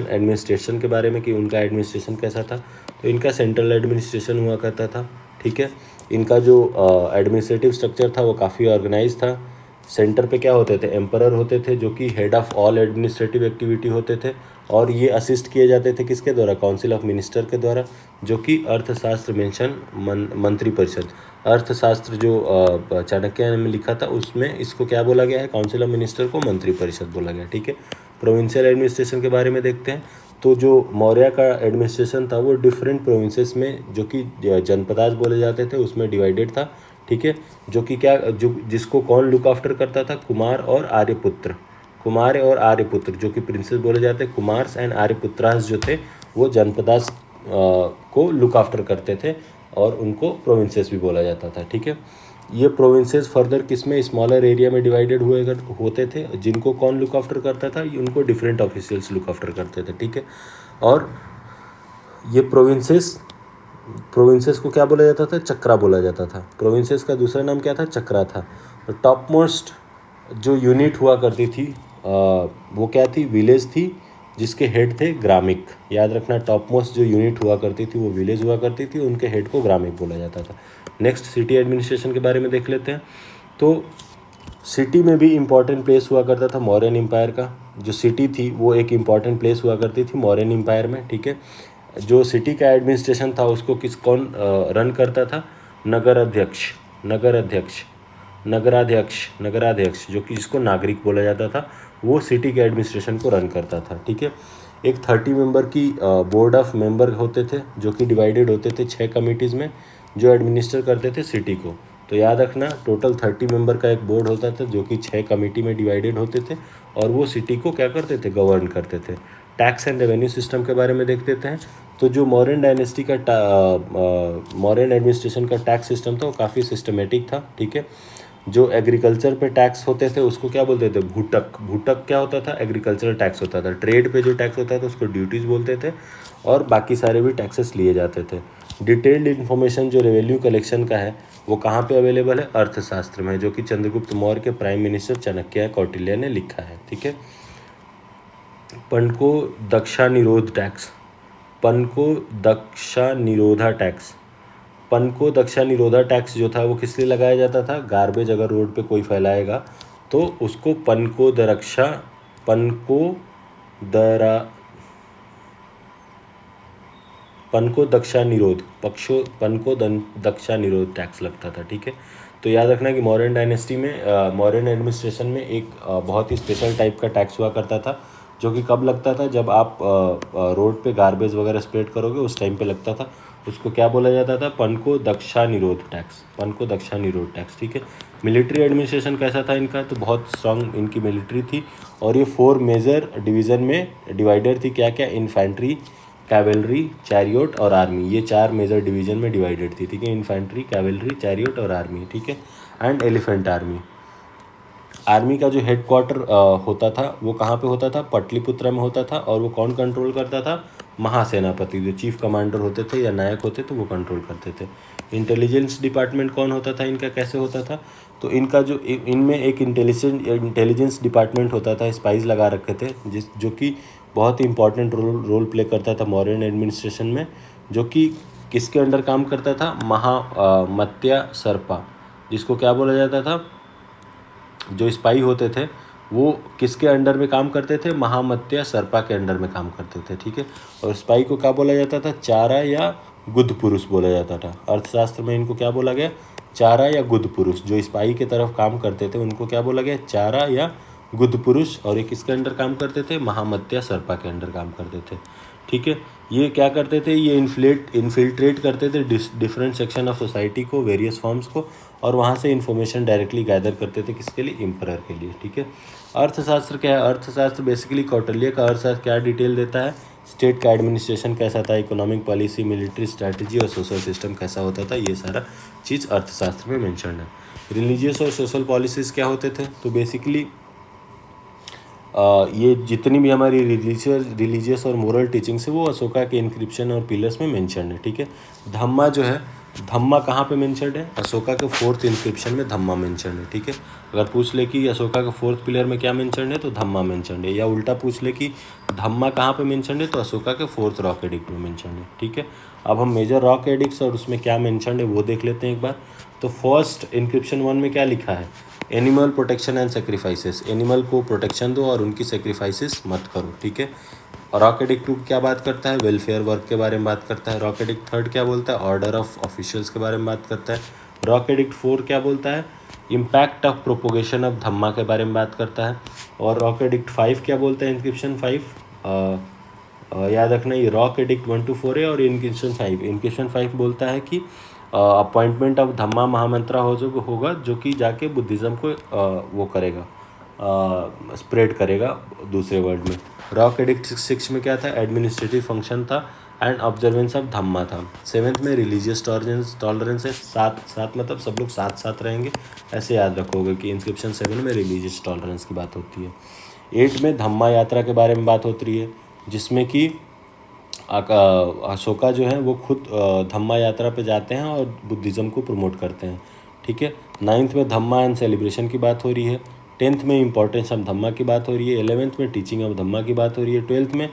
एडमिनिस्ट्रेशन के बारे में कि उनका एडमिनिस्ट्रेशन कैसा था। तो इनका सेंट्रल एडमिनिस्ट्रेशन हुआ करता था। ठीक है, इनका जो एडमिनिस्ट्रेटिव स्ट्रक्चर था वो काफ़ी ऑर्गेनाइज था। सेंटर पे क्या होते थे, एम्परर होते थे जो कि head of all administrative activity होते थे, और ये असिस्ट किए जाते थे किसके द्वारा, काउंसिल ऑफ मिनिस्टर के द्वारा, जो कि अर्थशास्त्र मंत्रिपरिषद, अर्थशास्त्र जो चाणक्य ने लिखा था उसमें इसको क्या बोला गया है, काउंसिल ऑफ मिनिस्टर को मंत्रिपरिषद बोला गया। ठीक है, प्रोविंशियल एडमिनिस्ट्रेशन के बारे में देखते हैं। तो जो मौर्य का एडमिनिस्ट्रेशन था वो डिफरेंट प्रोविंसेस में, जो कि जनपदास बोले जाते थे, उसमें डिवाइडेड था। ठीक है, जो कि क्या जिसको कौन लुक आफ्टर करता था, कुमार और आर्यपुत्र जो कि प्रिंसेस बोले जाते हैं। कुमार्स एंड आर्यपुत्रास जो थे वो जनपदास को लुक आफ्टर करते थे और उनको प्रोविंसेस भी बोला जाता था। ठीक है, ये प्रोविंसेस फर्दर किस में स्मॉलर एरिया में डिवाइडेड होते थे। जिनको कौन लुक आफ्टर करता था, उनको डिफरेंट ऑफिशियल्स लुक आफ्टर करते थे। ठीक है, और ये प्रोविंसेस को क्या बोला जाता था, चक्रा बोला जाता था। प्रोविंसेस का दूसरा नाम क्या था, चक्रा था। टॉप मोस्ट जो यूनिट हुआ करती थी वो क्या थी, विलेज थी, जिसके हेड थे ग्रामिक। याद रखना, टॉप मोस्ट जो यूनिट हुआ करती थी वो विलेज हुआ करती थी, उनके हेड को ग्रामिक बोला जाता था। नेक्स्ट सिटी एडमिनिस्ट्रेशन के बारे में देख लेते हैं। तो सिटी में भी इम्पॉर्टेंट प्लेस हुआ करता था मौर्यन एम्पायर का। जो सिटी थी वो एक इम्पॉर्टेंट प्लेस हुआ करती थी मौर्यन एम्पायर में। ठीक है, जो सिटी का एडमिनिस्ट्रेशन था उसको कौन रन करता था, नगराध्यक्ष जो कि जिसको नागरिक बोला जाता था, वो सिटी के एडमिनिस्ट्रेशन को रन करता था। ठीक है, एक 30 मेंबर की बोर्ड ऑफ मेंबर होते थे जो कि डिवाइडेड होते थे 6 कमिटीज़ में, जो एडमिनिस्टर करते थे सिटी को। तो याद रखना, टोटल 30 मेंबर का एक बोर्ड होता था जो कि 6 कमेटी में डिवाइडेड होते थे और वो सिटी को क्या करते थे, गवर्न करते थे। टैक्स एंड रेवेन्यू सिस्टम के बारे में देख लेते हैं। तो जो मौर्यन डायनेस्टी का मौर्यन एडमिनिस्ट्रेशन का टैक्स सिस्टम था वो काफ़ी सिस्टमेटिक था। ठीक है, जो एग्रीकल्चर पे टैक्स होते थे उसको क्या बोलते थे, भूटक क्या होता था, एग्रीकल्चरल टैक्स होता था। ट्रेड पे जो टैक्स होता था उसको ड्यूटीज़ बोलते थे और बाकी सारे भी टैक्सेस लिए जाते थे। डिटेल्ड इन्फॉर्मेशन जो रेवेन्यू कलेक्शन का है वो कहाँ पे अवेलेबल है, अर्थशास्त्र में, जो कि चंद्रगुप्त मौर्य के प्राइम मिनिस्टर चाणक्य कौटिल्य ने लिखा है। ठीक है, पनको दक्षा निरोध टैक्स, पनको दक्षा निरोधा टैक्स जो था वो किस लिए लगाया जाता था, गार्बेज अगर रोड पे कोई फैलाएगा तो उसको पनको दक्षा निरोध टैक्स लगता था। ठीक है, तो याद रखना कि मौर्यन डायनेस्टी में मौर्यन एडमिनिस्ट्रेशन में एक बहुत ही स्पेशल टाइप का टैक्स हुआ करता था, जो कि कब लगता था, जब आप रोड पे गार्बेज वगैरह स्प्रेड करोगे उस टाइम पे लगता था। उसको क्या बोला जाता था, पनको दक्षा निरोध टैक्स। ठीक है, मिलिट्री एडमिनिस्ट्रेशन कैसा था इनका, तो बहुत स्ट्रांग इनकी मिलिट्री थी और ये 4 मेजर डिवीज़न में डिवाइडेड थी। क्या क्या, इन्फेंट्री, कैवेलरी, चैरियोट और आर्मी, ये 4 मेजर डिवीज़न में डिवाइडेड थी। ठीक है, इन्फेंट्री, कैवेलरी, चैरियोट और आर्मी। ठीक है, एंड एलिफेंट आर्मी का जो हेडक्वार्टर होता था वो कहाँ पे होता था, पटलिपुत्रा में होता था। और वो कौन कंट्रोल करता था, महासेनापति, जो चीफ कमांडर होते थे या नायक होते थे वो कंट्रोल करते थे। इंटेलिजेंस डिपार्टमेंट कौन होता था इनका, कैसे होता था, तो इनका जो इनमें एक इंटेलिजेंस डिपार्टमेंट होता था, स्पाइस लगा रखे थे, जो कि बहुत ही इंपॉर्टेंट रोल प्ले करता था मौर्यन एडमिनिस्ट्रेशन में, जो कि किसके अंडर काम करता था, महामत्या सर्पा, जिसको क्या बोला जाता था, जो स्पाई होते थे वो किसके अंडर में काम करते थे, महामत्या सर्पा के अंडर में काम करते थे। ठीक है, और स्पाई को क्या बोला जाता था, चारा या गुद पुरुष बोला जाता था। अर्थशास्त्र में इनको क्या बोला गया, चारा या गुद पुरुष। जो स्पाई की तरफ काम करते थे उनको क्या बोला गया, चारा या गुद पुरुष। और ये किसके अंडर काम करते थे, महामत्या सर्पा के अंडर काम करते थे। ठीक है, ये क्या करते थे, ये इन्फिल्ट्रेट करते थे डिफरेंट सेक्शन ऑफ सोसाइटी को, वेरियस फॉर्म्स को, और वहाँ से इन्फॉर्मेशन डायरेक्टली गैदर करते थे, किसके लिए, एम्परर के लिए। ठीक है, अर्थशास्त्र क्या है, अर्थशास्त्र बेसिकली कौटिल्य का अर्थशास्त्र क्या डिटेल देता है, स्टेट का एडमिनिस्ट्रेशन कैसा था, इकोनॉमिक पॉलिसी, मिलिट्री स्ट्रैटेजी और सोशल सिस्टम कैसा होता था, ये सारा चीज़ अर्थशास्त्र में मेंशन है। रिलीजियस और सोशल पॉलिसीज़ क्या होते थे, तो बेसिकली ये जितनी भी हमारी रिलीजियस और मोरल टीचिंग्स है वो अशोका के इंक्रिप्शन और पिलर्स में मेंशन है। ठीक है, धम्मा जो है, धम्मा कहाँ पे मेंशनड है, अशोका के 4th इंक्रिप्शन में धम्मा मेंशनड है। ठीक है, अगर पूछ ले कि अशोका के 4th पिलर में क्या मेंशनड है तो धम्मा मेंशनड है, या उल्टा पूछ ले कि धम्मा कहाँ पे मेंशनड है तो अशोका के 4th रॉक एडिक्ट में मेंशनड है। ठीक है, अब हम मेजर रॉक एडिक्ट्स और उसमें क्या मेंशनड है वो देख लेते हैं एक बार। तो फर्स्ट इंक्रिप्शन 1 में क्या लिखा है, animal protection and sacrifices, animal को प्रोटेक्शन दो और उनकी सेक्रीफाइसेस मत करो। ठीक है, और रॉक एडिक्ट 2 क्या बात करता है, वेलफेयर वर्क के बारे में बात करता है। रॉक एडिक्ट 3 क्या बोलता है, ऑर्डर ऑफ ऑफिशियल्स के बारे में बात करता है। रॉक एडिक्ट 4 क्या बोलता है, इम्पैक्ट ऑफ प्रोपोगेशन ऑफ धम्मा के बारे में बात करता है। और रॉक एडिक्ट 5 क्या बोलता है, इंक्रिप्शन 5 याद रखना ये रॉक एडिक्ट 1 to 4 है, और इंक्रिप्शन 5 बोलता है कि अपॉइंटमेंट ऑफ धम्मा महामंत्रा होगा, जो कि जाके बुद्धिज़्म को वो करेगा, स्प्रेड करेगा दूसरे वर्ल्ड में। रॉक एडिक्ट 6 में क्या था, एडमिनिस्ट्रेटिव फंक्शन था, एंड ऑब्जर्वेंस ऑफ धम्मा था। 7th में रिलीजियस टॉलरेंस है, साथ मतलब सब लोग साथ साथ रहेंगे, ऐसे याद रखोगे कि इंस्क्रिप्शन 7 में रिलीजियस टॉलरेंस की बात होती है। 8 में धम्मा यात्रा के बारे में बात होती है, जिसमें कि अशोका जो है वो खुद धम्मा यात्रा पे जाते हैं और बुद्धिज़्म को प्रमोट करते हैं, ठीक है। 9th में धम्मा एंड सेलिब्रेशन की बात हो रही है। 10th में इंपॉर्टेंस ऑफ धम्मा की बात हो रही है। 11th में टीचिंग ऑफ धम्मा की बात हो रही है। 12th में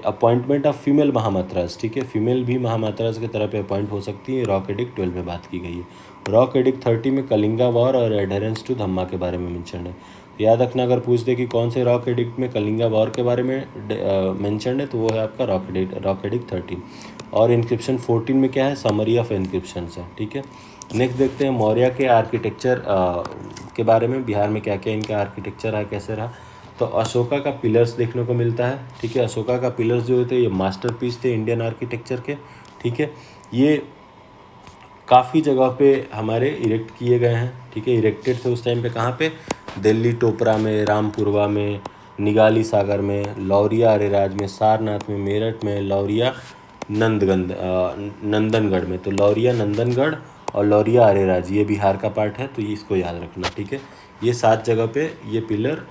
अपॉइंटमेंट ऑफ फीमेल महामात्रास, ठीक है, फीमेल भी महामात्रास की तरह पे अपॉइंट हो सकती है, रॉक एडिक्ट 12 में बात की गई है। रॉक एडिक्ट 30 में कलिंगा वॉर और एडहेरेंस टू धम्मा के बारे में मेंशन है। याद रखना, अगर पूछ दे कि कौन से रॉक एडिक्ट में कलिंगा वॉर के बारे में मेंशन है, तो वो है आपका रॉक एडिक्ट 13। और इंक्रिप्शन 14 में क्या है, समरी ऑफ इंक्रिप्शन है, ठीक है। नेक्स्ट देखते हैं मौर्य के आर्किटेक्चर के बारे में, बिहार में क्या क्या इनका आर्किटेक्चर है, कैसे रहा। तो अशोका का पिलर्स देखने को मिलता है, ठीक है। अशोका का पिलर्स जो थे ये मास्टरपीस थे इंडियन आर्किटेक्चर के, ठीक है। ये काफ़ी जगह पे हमारे इरेक्ट किए गए हैं, ठीक है। इरेक्टेड थे उस टाइम पे, कहाँ पे, दिल्ली टोपरा में, रामपुरवा में, निगाली सागर में, लौरिया अरेराज में, सारनाथ में, मेरठ में, लौरिया नंदनगढ़ में। तो लौरिया नंदनगढ़ और लौरिया अरेराज ये बिहार का पार्ट है, तो ये इसको याद रखना, ठीक है। ये 7 जगह पे ये पिलर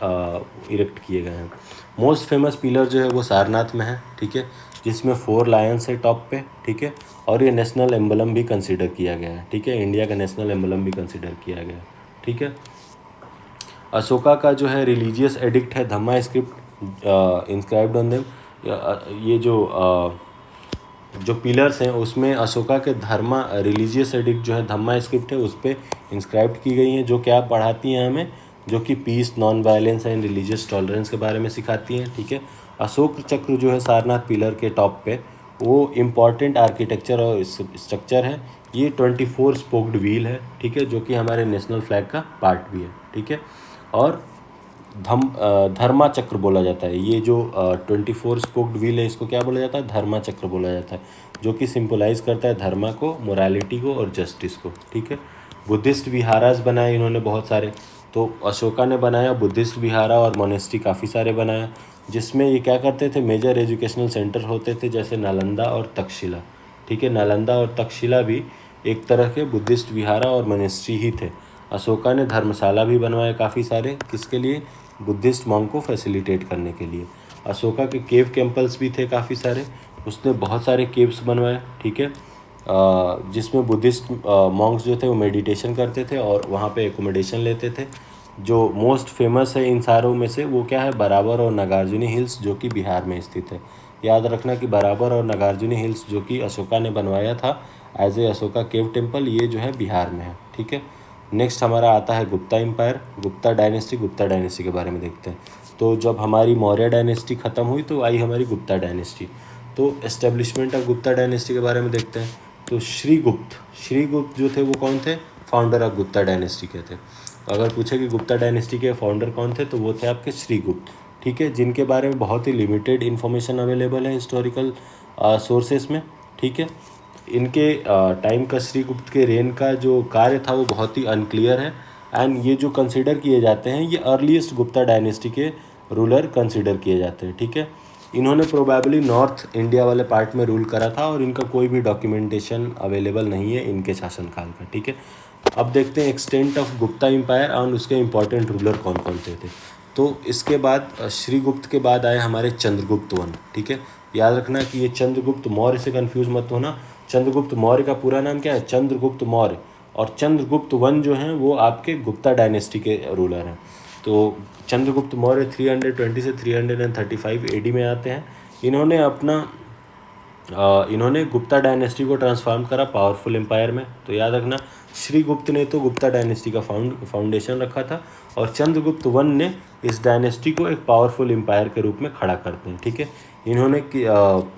इरेक्ट किए गए हैं। मोस्ट फेमस पिलर जो है वो सारनाथ में है, ठीक है, जिसमें 4 लायंस है टॉप पे, ठीक है। और ये नेशनल एम्बलम भी कंसीडर किया गया है, ठीक है, इंडिया का नेशनल एम्बलम भी कंसीडर किया गया है, ठीक है। अशोका का जो है रिलीजियस एडिक्ट है धम्मा स्क्रिप्ट इंस्क्राइब्ड ऑन देम। ये जो पिलर्स हैं उसमें अशोका के धर्मा रिलीजियस एडिक्ट जो है धम्मा स्क्रिप्ट है उस पर इंस्क्राइब्ड की गई हैं, जो क्या पढ़ाती हैं हमें, जो कि peace, non violence and religious tolerance के बारे में सिखाती हैं, ठीक है। अशोक चक्र जो है सारनाथ पिलर के टॉप पे, वो इम्पॉर्टेंट आर्किटेक्चर और स्ट्रक्चर है। ये 24 स्पोक्ड व्हील है, ठीक है, जो कि हमारे नेशनल फ्लैग का पार्ट भी है, ठीक है। और धर्मा चक्र बोला जाता है, ये जो 24 स्पोक्ड व्हील है इसको क्या बोला जाता है, धर्मा चक्र बोला जाता है, जो कि सिंपलाइज करता है धर्मा को, मोरालिटी को और जस्टिस को, ठीक है। बुद्धिस्ट विहारास बनाए इन्होंने बहुत सारे, तो अशोका ने बनाया बुद्धिस्ट विहारा और मोनेस्ट्री काफ़ी सारे बनाया, जिसमें ये क्या करते थे, मेजर एजुकेशनल सेंटर होते थे जैसे नालंदा और तक्षशिला, ठीक है। नालंदा और तक्षशिला भी एक तरह के बुद्धिस्ट विहारा और मोनेस्ट्री ही थे। अशोका ने धर्मशाला भी बनवाए काफ़ी सारे, किसके लिए, बुद्धिस्ट मॉन्क को फैसिलिटेट करने के लिए। अशोका के केव कैंपल्स भी थे काफ़ी सारे, उसने बहुत सारे केव्स बनवाए, ठीक है, जिसमें बुद्धिस्ट मॉन्क्स जो थे वो मेडिटेशन करते थे और वहाँ पे एकोमोडेशन लेते थे। जो मोस्ट फेमस है इन सारों में से वो क्या है, बराबर और नागार्जुनी हिल्स, जो कि बिहार में स्थित है। याद रखना कि बराबर और नागार्जुनी हिल्स जो कि अशोका ने बनवाया था as a Ashoka cave temple, ये जो है बिहार में है, ठीक है। नेक्स्ट हमारा आता है गुप्ता एम्पायर, गुप्ता डायनेस्टी के बारे में देखते हैं। तो जब हमारी मौर्य डायनेस्टी ख़त्म हुई तो आई हमारी गुप्ता डायनेस्टी। तो एस्टेब्लिशमेंट ऑफ गुप्ता डायनेस्टी के बारे में देखते हैं। तो श्रीगुप्त जो थे वो कौन थे, फाउंडर ऑफ गुप्ता डायनेस्टी के थे। तो अगर पूछे कि गुप्ता डायनेस्टी के फाउंडर कौन थे, तो वो थे आपके श्रीगुप्त, ठीक है, जिनके बारे में बहुत ही लिमिटेड इन्फॉर्मेशन अवेलेबल है हिस्टोरिकल सोर्सेस में, ठीक है। इनके टाइम का श्रीगुप्त के रेन का जो कार्य था वो बहुत ही अनक्लियर है, एंड ये जो कंसिडर किए जाते हैं ये अर्लीस्ट गुप्ता डायनेस्टी के रूलर कंसिडर किए जाते हैं, ठीक है। इन्होंने प्रोबेबली नॉर्थ इंडिया वाले पार्ट में रूल करा था और इनका कोई भी डॉक्यूमेंटेशन अवेलेबल नहीं है इनके शासनकाल का, ठीक है। अब देखते हैं एक्सटेंट ऑफ गुप्ता एम्पायर और उसके इंपॉर्टेंट रूलर कौन कौन थे। तो इसके बाद श्रीगुप्त के बाद आए हमारे चंद्रगुप्त वन, ठीक है। याद रखना कि ये चंद्रगुप्त मौर्य से कंफ्यूज मत होना, चंद्रगुप्त मौर्य का पूरा नाम क्या है, चंद्रगुप्त मौर्य, और चंद्रगुप्त वन जो हैं वो आपके गुप्ता डायनेस्टी के रूलर हैं। तो चंद्रगुप्त मौर्य 320 से 335 एडी में आते हैं। इन्होंने गुप्ता डायनेस्टी को ट्रांसफॉर्म करा पावरफुल एम्पायर में। तो याद रखना श्रीगुप्त ने तो गुप्ता डायनेस्टी का फाउंडेशन रखा था और चंद्रगुप्त वन ने इस डायनेस्टी को एक पावरफुल एम्पायर के रूप में खड़ा करते हैं, ठीक है। इन्होंने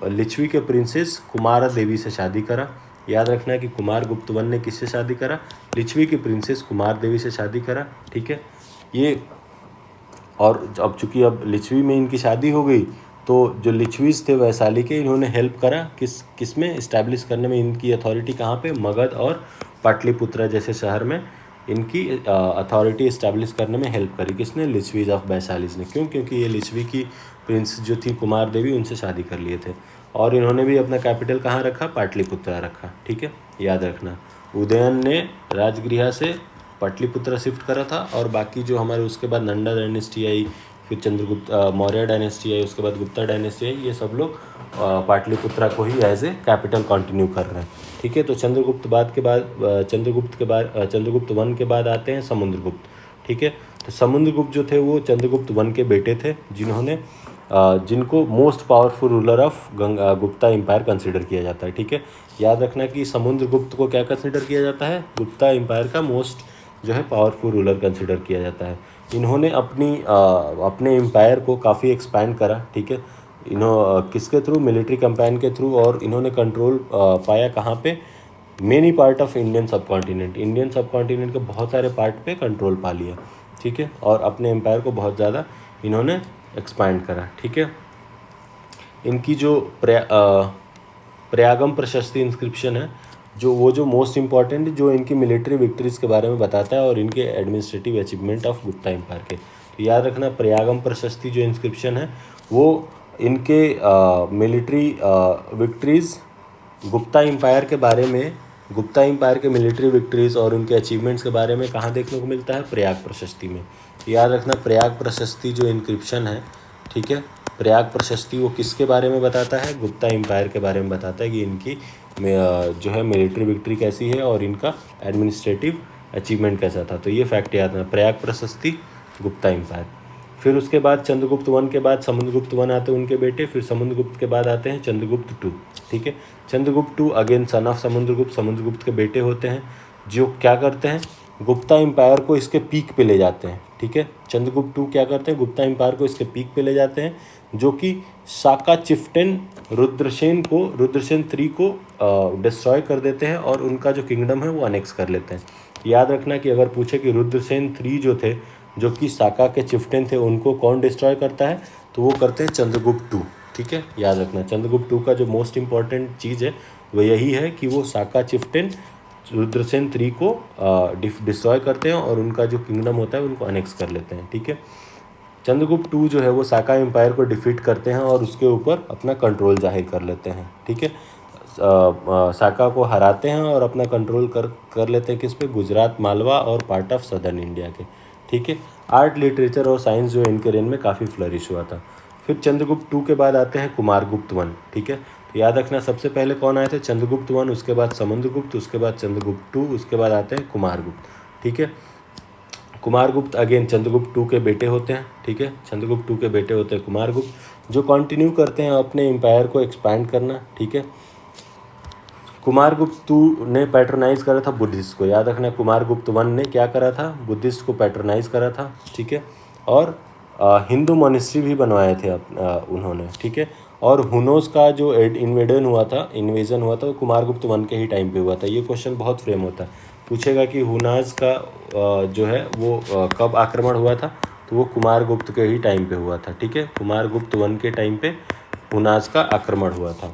लिच्छवी के प्रिंसेस कुमारा देवी से शादी करा। याद रखना है कि कुमार गुप्त वन ने किससे शादी करा, लिच्छवी की प्रिंसेस कुमार देवी से शादी करा, ठीक है। ये और अब चूँकि अब लिच्छवी में इनकी शादी हो गई तो जो लिच्छवीज थे वैशाली के, इन्होंने हेल्प करा किस में इस्टेब्लिश करने में, इनकी अथॉरिटी कहाँ पे, मगध और पाटलिपुत्रा जैसे शहर में इनकी अथॉरिटी इस्टेब्लिश करने में हेल्प करी। किसने, लिच्छवीज ऑफ वैशालीज ने। क्योंकि ये लिच्छवी की प्रिंस जो थी कुमार देवी उनसे शादी कर लिए थे। और इन्होंने भी अपना कैपिटल कहाँ रखा, पाटलिपुत्रा रखा, ठीक है, याद रखना। उदयन ने राजगृह से पाटलिपुत्रा शिफ्ट करा था, और बाकी जो हमारे उसके बाद नंदा डायनेस्टी आई, फिर चंद्रगुप्त मौर्य डायनेस्टी आई, उसके बाद गुप्ता डायनेस्टी आई, ये सब लोग पाटलिपुत्रा को ही एज ए कैपिटल कंटिन्यू कर रहे हैं, ठीक है। तो चंद्रगुप्त चंद्रगुप्त वन के बाद आते हैं समुद्रगुप्त, ठीक है। तो समुद्रगुप्त जो थे वो चंद्रगुप्त वन के बेटे थे, जिन्होंने जिनको most powerful ruler of Gupta empire consider किया जाता है, ठीक है। याद रखना कि समुद्रगुप्त को क्या कंसिडर किया जाता है, गुप्ता एम्पायर का मोस्ट जो है पावरफुल रूलर कंसिडर किया जाता है। इन्होंने अपने एम्पायर को काफ़ी एक्सपैंड करा, ठीक है। किसके थ्रू, मिलिट्री कैंपेन के थ्रू, और इन्होंने कंट्रोल पाया कहाँ पे, मेनी पार्ट ऑफ इंडियन सब कॉन्टिनेंट के बहुत सारे पार्ट पे कंट्रोल पा लिया, ठीक है। और अपने एम्पायर को बहुत ज़्यादा इन्होंने एक्सपैंड करा, ठीक है। इनकी जो प्रयागम प्रशस्ति इंस्क्रिप्शन है, जो मोस्ट इम्पॉर्टेंट, जो इनकी मिलिट्री विक्ट्रीज के बारे में बताता है और इनके administrative achievement of Gupta empire के। तो याद रखना, प्रयागम प्रशस्ति जो इंस्क्रिप्शन है वो इनके मिलिट्री विक्ट्रीज गुप्ता एम्पायर के बारे में, गुप्ता एम्पायर के मिलिट्री विक्ट्रीज और उनके अचीवमेंट्स के बारे में कहाँ देखने को मिलता है, प्रयाग प्रशस्ति में। याद रखना, प्रयाग प्रशस्ति जो इंस्क्रिप्शन है, ठीक है, प्रयाग प्रशस्ति वो किसके बारे में बताता है, गुप्ता एम्पायर के बारे में बताता है कि इनकी जो है मिलिट्री विक्ट्री कैसी है और इनका एडमिनिस्ट्रेटिव अचीवमेंट कैसा था। तो ये फैक्ट याद रखना, प्रयाग प्रशस्ति, गुप्ता एम्पायर। फिर उसके बाद चंद्रगुप्त वन के बाद समुद्रगुप्त वन आते हैं उनके बेटे, फिर समुद्रगुप्त के बाद आते हैं चंद्रगुप्त टू, ठीक है। Chandragupta two again son of Samudragupta के बेटे होते हैं, जो क्या करते हैं, गुप्ता एम्पायर को इसके पीक पे ले जाते हैं, ठीक है। चंद्रगुप्त टू क्या करते हैं, गुप्ता एम्पायर को इसके पीक पे ले जाते हैं, जो कि साका चिफ्टेन रुद्रसेन III को डिस्ट्रॉय कर देते हैं और उनका जो किंगडम है वो अनेक्स कर लेते हैं। याद रखना कि अगर पूछे कि रुद्रसेन III जो थे, जो कि साका के चिफ्टेन थे, उनको कौन डिस्ट्रॉय करता है, तो वो करते हैं चंद्रगुप्त टू, ठीक है। याद रखना, चंद्रगुप्त टू का जो मोस्ट इंपॉर्टेंट चीज़ है वो यही है कि वो साका चिफ्टेन रुद्रसेन III को डिस्ट्रॉय करते हैं और उनका जो किंगडम होता है उनको अनेक्स कर लेते हैं, ठीक है। चंद्रगुप्त टू जो है वो साका एम्पायर को डिफीट करते हैं और उसके ऊपर अपना कंट्रोल जाहिर कर लेते हैं, ठीक है। साका को हराते हैं और अपना कंट्रोल कर लेते हैं किस पे, गुजरात, मालवा और पार्ट ऑफ सदर्न इंडिया के, ठीक है। आर्ट, लिटरेचर और साइंस जो इनके रेन में काफ़ी फ्लरिश हुआ था। फिर चंद्रगुप्त टू के बाद आते हैं कुमारगुप्त वन, ठीक है। तो याद रखना, सबसे पहले कौन आए थे, चंद्रगुप्त वन, उसके बाद समुद्रगुप्त, उसके बाद चंद्रगुप्त टू, उसके बाद आते हैं कुमारगुप्त, ठीक है। कुमारगुप्त अगेन चंद्रगुप्त टू के बेटे होते हैं, ठीक है। चंद्रगुप्त टू के बेटे होते हैं कुमारगुप्त, जो कंटिन्यू करते हैं अपने एम्पायर को एक्सपैंड करना, ठीक है। कुमारगुप्त टू ने पैट्रोनाइज करा था बुद्धिस्ट को। याद रखना, कुमारगुप्त वन ने क्या करा था, बुद्धिस्ट को पैट्रोनाइज करा था, ठीक है। और हिंदू मॉनेस्ट्री भी बनवाए थे उन्होंने, ठीक है। और हुनोस का जो इन्वेजन हुआ था वो कुमारगुप्त वन के ही टाइम पे हुआ था। ये क्वेश्चन बहुत फ्रेम होता है, पूछेगा कि हुनाज का जो है वो कब आक्रमण हुआ था, तो वो कुमारगुप्त के ही टाइम पे हुआ था, ठीक है। कुमारगुप्त वन के टाइम पे हुनाज का आक्रमण हुआ था।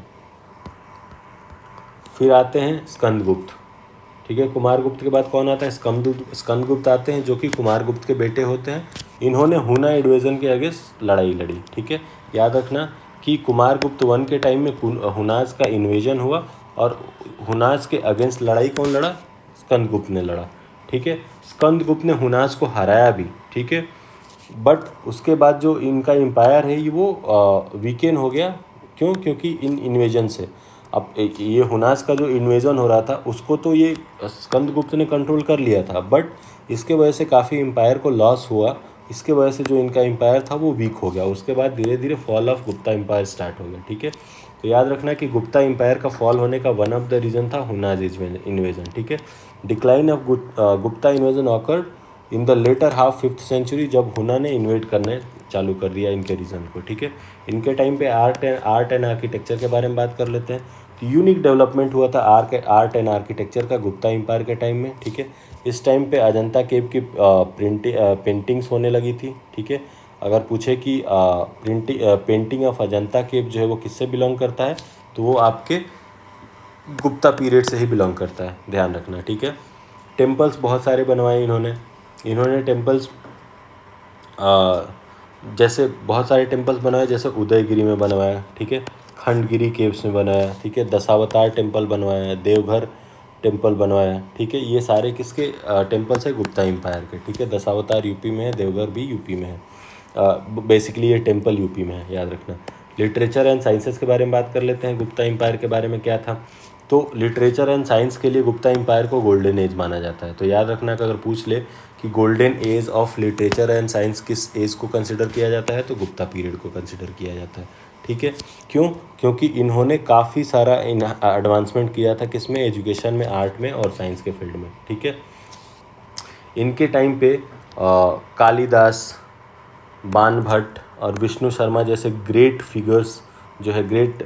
फिर आते हैं स्कंदगुप्त, ठीक है। कुमारगुप्त के बाद कौन आता है, स्कंदगुप्त आते हैं, जो कि कुमारगुप्त के बेटे होते हैं। इन्होंने हुना इन्वेजन के अगेंस्ट लड़ाई लड़ी, ठीक है। याद रखना कि कुमारगुप्त वन के टाइम में हुनाज का इन्वेजन हुआ और हुनाज के अगेंस्ट लड़ाई कौन लड़ा, स्कंदगुप्त ने लड़ा, ठीक है। स्कंदगुप्त ने हुनाज को हराया भी, ठीक है। बट उसके बाद जो इनका एम्पायर है वो वीकेन हो गया, क्यों, क्योंकि इन इन्वेजन से। अब ये हुनाज का जो इन्वेजन हो रहा था उसको तो ये स्कंदगुप्त ने कंट्रोल कर लिया था, बट इसके वजह से काफ़ी एम्पायर को लॉस हुआ। इसके वजह से जो इनका एम्पायर था वो वीक हो गया। उसके बाद धीरे धीरे fall of Gupta empire start हो गया, ठीक है। तो याद रखना कि गुप्ता एम्पायर का फॉल होने का वन ऑफ द रीज़न था हुनाज इन्वेजन, ठीक है। Decline of Gupta invasion occurred in the latter half 5th century, जब हुना ने इन्वेट करने चालू कर दिया इनके रीजन को, ठीक है। इनके टाइम पे आर्ट एंड आर्किटेक्चर के बारे में बात कर लेते हैं। तो यूनिक डेवलपमेंट हुआ था आर्ट एंड आर्किटेक्चर का गुप्ता एम्पायर के टाइम में, ठीक है। इस टाइम पे अजंता केव की पेंटिंग्स होने लगी थी, ठीक है। अगर पूछे कि पेंटिंग ऑफ अजंता केव जो है वो किससे बिलोंग करता है, तो वो आपके गुप्ता पीरियड से ही बिलोंग करता है, ध्यान रखना, ठीक है। टेम्पल्स बहुत सारे बनवाए इन्होंने टेम्पल्स जैसे बहुत सारे टेम्पल्स बनवाए, जैसे उदयगिरी में बनवाया, ठीक है। खंडगिरी केव्स में बनाया, ठीक है, दशावतार टेम्पल बनवाया, देवघर टेम्पल बनवाया, ठीक है। ये सारे किसके टेम्पल्स है? गुप्ता एम्पायर के, ठीक है। दशावतार यूपी में है, देवघर भी यूपी में है। बेसिकली ये टेम्पल यूपी में है, याद रखना। लिटरेचर एंड साइंसेस के बारे में बात कर लेते हैं। गुप्ता एम्पायर के बारे में क्या था? तो लिटरेचर एंड साइंस के लिए गुप्ता एम्पायर को गोल्डन एज माना जाता है। तो याद रखना कि अगर पूछ ले कि golden age of literature and science किस एज को कंसिडर किया जाता है, तो गुप्ता पीरियड को कंसिडर किया जाता है, ठीक है। क्यों? क्योंकि इन्होंने काफ़ी सारा एडवांसमेंट किया था किसमें? एजुकेशन में, आर्ट में और साइंस के फील्ड में, ठीक है। इनके टाइम पे कालिदास, बाणभट्ट और विष्णु शर्मा जैसे ग्रेट फिगर्स जो है, ग्रेट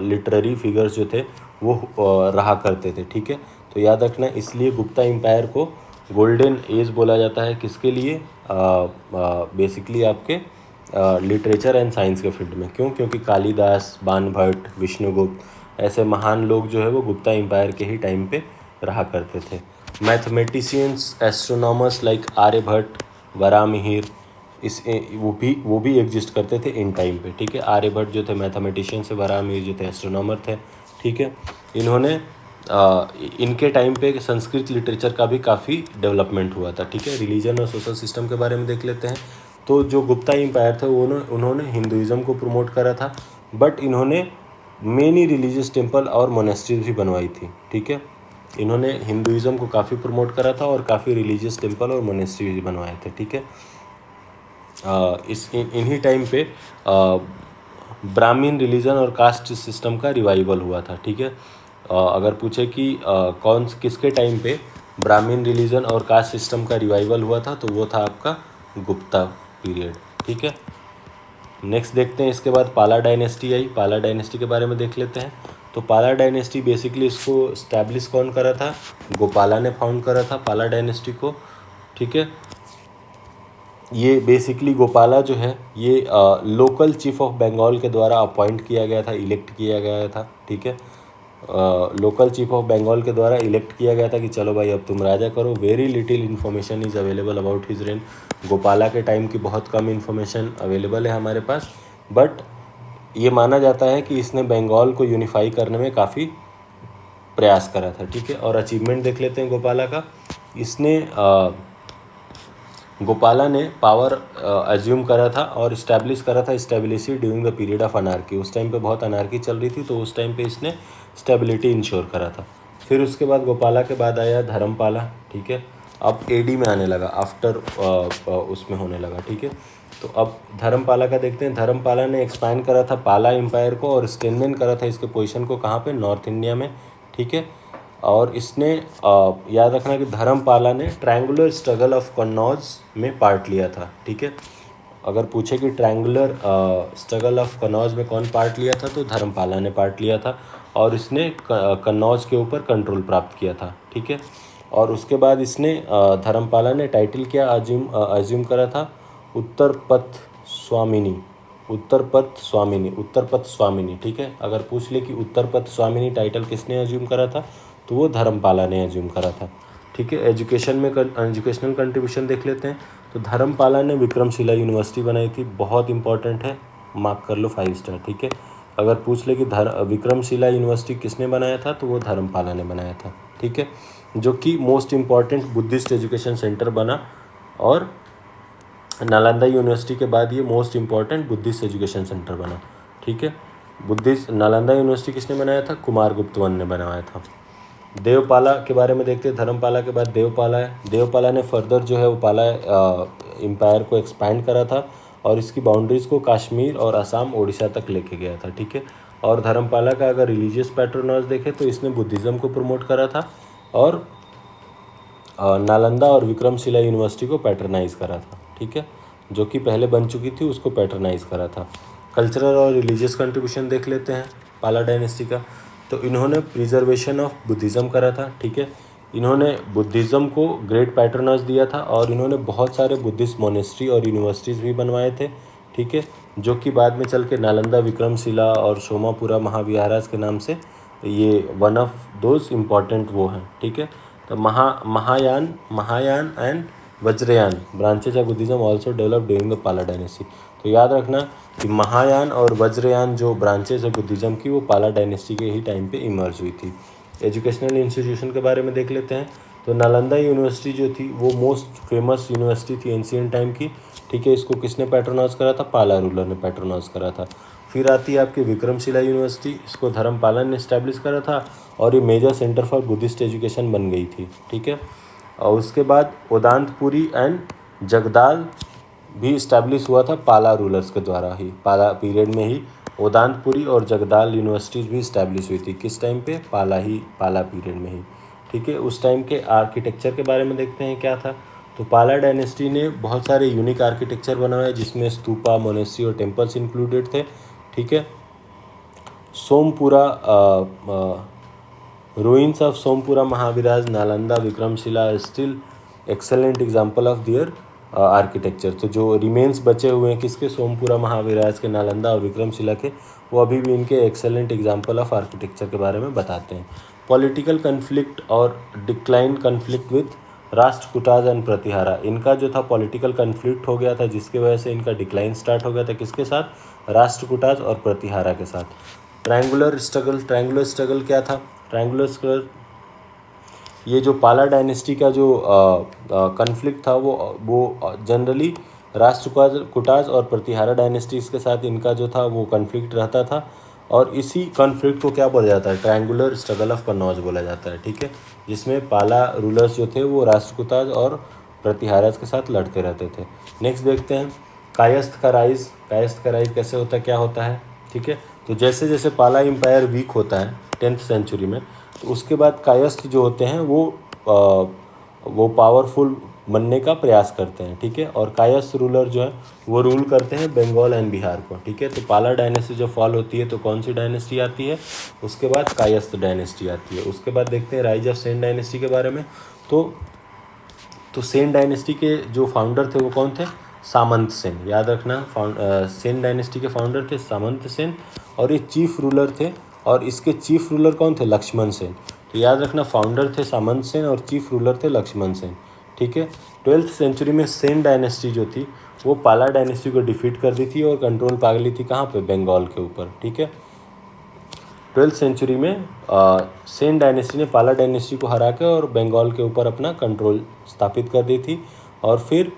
लिटरेरी फिगर्स जो थे वो रहा करते थे, ठीक है। तो याद रखना, इसलिए गुप्ता एम्पायर को गोल्डन एज बोला जाता है। किसके लिए? बेसिकली आपके लिटरेचर एंड साइंस के फील्ड में। क्यों? क्योंकि कालिदास, बाणभट्ट, विष्णुगुप्त ऐसे महान लोग जो है वो गुप्ता एम्पायर के ही टाइम पे रहा करते थे। Mathematicians, astronomers like Aryabhata, Varahamihira, वो भी एग्जिस्ट करते थे इन टाइम पे, ठीक है। आर्यभट्ट जो थे मैथमेटिशियन से, वराहमिहिर जो थे एस्ट्रोनॉमर थे, ठीक है। इन्होंने इनके टाइम पे संस्कृत लिटरेचर का भी काफ़ी डेवलपमेंट हुआ था, ठीक है। रिलीजन और सोशल सिस्टम के बारे में देख लेते हैं। तो जो गुप्ता एम्पायर थे उन्होंने हिंदुज़म को प्रमोट करा था, बट इन्होंने मेनी रिलीजियस टेम्पल और मोनेस्ट्रीज भी बनवाई थी, ठीक है। इन्होंने हिंदुज़म को काफ़ी प्रमोट करा था और काफ़ी रिलीजियस टेम्पल और मोनेस्ट्रीज भी बनवाए थे, ठीक है। इन्हीं टाइम पे ब्राह्मीण रिलीजन और कास्ट सिस्टम का रिवाइवल हुआ था, ठीक है। अगर पूछे कि किसके टाइम पे ब्राह्मीण रिलीजन और कास्ट सिस्टम का रिवाइवल हुआ था, तो वो था आपका गुप्ता पीरियड, ठीक है। नेक्स्ट देखते हैं, इसके बाद पाला डायनेस्टी आई। पाला डायनेस्टी के बारे में देख लेते हैं। तो पाला डायनेस्टी बेसिकली इसको स्टैब्लिश कौन करा था? गोपाला ने फाउंड करा था पाला डायनेस्टी को, ठीक है। ये बेसिकली गोपाला जो है ये लोकल चीफ ऑफ बंगाल के द्वारा अपॉइंट किया गया था, इलेक्ट किया गया था, ठीक है। लोकल चीफ ऑफ बंगाल के द्वारा इलेक्ट किया गया था कि चलो भाई अब तुम राजा करो। Very little information is available about his rain. Gopala के टाइम की बहुत कम इन्फॉर्मेशन अवेलेबल है हमारे पास, बट ये माना जाता है कि इसने बंगाल को यूनिफाई करने में काफ़ी प्रयास करा था, ठीक है। और अचीवमेंट देख लेते हैं गोपाला का। इसने गोपाला ने पावर एज्यूम करा था और इस्टेब्लिश करा था stability during the period of anarchy. उस टाइम पे बहुत अनार्की चल रही थी, तो उस टाइम पे इसने स्टेबिलिटी इंश्योर करा था। फिर उसके बाद गोपाला के बाद आया धर्मपाला, ठीक है। अब एडी में आने लगा, आफ्टर उसमें होने लगा, ठीक है। तो अब धर्मपाला का देखते हैं। धर्मपाला ने एक्सपैंड करा था पाला एम्पायर को और स्ट्रेंथन करा था इसके पोजीशन को, कहाँ पे? नॉर्थ इंडिया में, ठीक है। और इसने याद रखना कि धर्मपाला ने ट्रायंगुलर स्ट्रगल ऑफ कन्नौज में पार्ट लिया था, ठीक है। अगर पूछे कि ट्रायंगुलर स्ट्रगल ऑफ कन्नौज में कौन पार्ट लिया था, तो धर्मपाला ने पार्ट लिया था और इसने कन्नौज के ऊपर कंट्रोल प्राप्त किया था, ठीक है। और उसके बाद इसने धर्मपाला ने टाइटल क्या अज्यूम करा था? उत्तरपथ स्वामिनी, उत्तरपथ स्वामिनी, ठीक है। अगर पूछ ले कि उत्तरपथ स्वामिनी टाइटल किसने अज्यूम करा था, तो वो धर्मपाला ने अज्यूम करा था, ठीक है। एजुकेशन में एजुकेशनल कंट्रीब्यूशन देख लेते हैं। तो धर्मपाला ने विक्रमशिला यूनिवर्सिटी बनाई थी, बहुत इंपॉर्टेंट है, मार्क कर लो 5 स्टार, ठीक है। अगर पूछ ले कि विक्रमशिला यूनिवर्सिटी किसने बनाया था, तो वो धर्मपाला ने बनाया था, ठीक है। जो कि most important Buddhist education centre बना और नालंदा यूनिवर्सिटी के बाद ये most important Buddhist education centre बना, ठीक है। नालंदा यूनिवर्सिटी किसने बनाया था? कुमारगुप्त वन ने बनाया था। देवपाला के बारे में देखते हैं। धर्मपाला के बाद देवपाला है। देवपाला ने फर्दर जो है वो पाला एम्पायर को एक्सपैंड करा था और इसकी बाउंड्रीज़ को कश्मीर और असम, ओडिशा तक लेके गया था, ठीक है। और धर्मपाला का अगर रिलीजियस पैट्रोनज देखें तो इसने बुद्धिज़्म को प्रमोट करा था और नालंदा और विक्रमशिला यूनिवर्सिटी को पैटर्नाइज करा था, ठीक है। जो कि पहले बन चुकी थी उसको पैटर्नाइज करा था। कल्चरल और रिलीजियस कंट्रीब्यूशन देख लेते हैं पाला डायनेस्टी का। तो इन्होंने प्रिजर्वेशन ऑफ बुद्धिज़्म करा था, ठीक है। इन्होंने बुद्धिज़्म को ग्रेट पैटर्नज दिया था और इन्होंने बहुत सारे बुद्धिस्ट मोनेस्ट्री और यूनिवर्सिटीज़ भी बनवाए थे, ठीक है। जो कि बाद में चल के नालंदा, विक्रमशिला और सोमापुरा महाविहाराज के नाम से ये वन ऑफ दोज इम्पॉर्टेंट वो हैं, ठीक है। तो Mahayana and Vajrayana branches of Buddhism also develop during the पाला डायनेस्टी। तो याद रखना कि महायान और वज्रयान जो ब्रांचेज ऑफ बुद्धिज्म की वो पाला डायनेस्टी के ही टाइम पे इमर्ज हुई थी। एजुकेशनल इंस्टीट्यूशन के बारे में देख लेते हैं। तो नालंदा यूनिवर्सिटी जो थी वो मोस्ट फेमस यूनिवर्सिटी थी एंशिएंट टाइम की, ठीक है। इसको किसने पैट्रोनाइज करा था? पाला रूलर ने पैट्रोनाइज करा था। फिर आती है आपकी विक्रमशिला यूनिवर्सिटी, इसको धर्मपालन ने इस्टेब्लिश करा था और ये major centre for Buddhist education बन गई थी, ठीक है। और उसके बाद ओदांतपुरी एंड जगदाल भी इस्टेब्लिश हुआ था पाला रूलर्स के द्वारा ही, पाला पीरियड में ही ओदांतपुरी और जगदाल यूनिवर्सिटीज़ भी इस्टेब्लिश हुई थी। किस टाइम पे? पाला पीरियड में ही, ठीक है। उस टाइम के आर्किटेक्चर के बारे में देखते हैं क्या था। तो पाला डायनेस्टी ने बहुत सारे यूनिक आर्किटेक्चर बनाए जिसमें स्तूपा, मोनेस्ट्री और टेम्पल्स इंक्लूडेड थे, ठीक है। Sompura ruins of Sompura Mahaviraj, Nalanda, Vikramshila still excellent example of their architecture. तो जो रिमेन्स बचे हुए हैं किसके? सोमपुरा महाविराज के, नालंदा और विक्रमशिला के, वो अभी भी इनके एक्सेलेंट एग्जाम्पल ऑफ आर्किटेक्चर के बारे में बताते हैं। पॉलिटिकल कन्फ्लिक्ट और decline conflict with Rashtrakutas and Pratihara, इनका जो था पॉलिटिकल कन्फ्लिक्ट हो गया था जिसकी वजह से इनका डिक्लाइन स्टार्ट हो गया था। किसके साथ? राष्ट्रकूटाज और प्रतिहारा के साथ। ट्रायंगुलर स्ट्रगल क्या था? ट्रायंगुलर स्ट्रगल ये जो पाला डायनेस्टी का जो कन्फ्लिक्ट था वो जनरली राष्ट्रकूटाज और प्रतिहारा डायनेस्टीज के साथ इनका जो था वो कन्फ्लिक्ट रहता था और इसी कन्फ्लिक्ट को क्या बोला जाता है? ट्रायंगुलर स्ट्रगल ऑफ कन्नौज बोला जाता है, ठीक है। जिसमें पाला रूलर्स जो थे वो राष्ट्रकूटाज और प्रतिहाराज के साथ लड़ते रहते थे। नेक्स्ट देखते हैं कायस्थ का राइज कैसे होता है, क्या होता है, ठीक है। तो जैसे जैसे पाला एम्पायर वीक होता है 10th सेंचुरी में, तो उसके बाद कायस्थ जो होते हैं वो पावरफुल बनने का प्रयास करते हैं, ठीक है। और कायस्थ रूलर जो है वो रूल करते हैं बंगाल एंड बिहार को, ठीक है। तो पाला डायनेस्टी जो फॉल होती है तो कौन सी डायनेस्टी आती है? उसके बाद कायस्थ डायनेस्टी आती है। उसके बाद देखते हैं राइज ऑफ सेन डायनेस्टी के बारे में। तो सेन डायनेस्टी के जो फाउंडर थे वो कौन थे? सामंत सेन। याद रखना, सेन डायनेस्टी के फाउंडर थे सामंत सेन और ये चीफ रूलर थे और इसके चीफ रूलर कौन थे? लक्ष्मण सेन। तो याद रखना, फाउंडर थे सामंत सेन और चीफ रूलर थे लक्ष्मण सेन, ठीक है। 12th सेंचुरी में सेन डायनेस्टी जो थी वो पाला डायनेस्टी को डिफीट कर दी थी और कंट्रोल पा गई थी कहाँ पे? बंगाल के ऊपर, ठीक है। 12th सेंचुरी में सेन डायनेस्टी ने पाला डायनेस्टी को हरा के और बंगाल के ऊपर अपना कंट्रोल स्थापित कर दी थी और फिर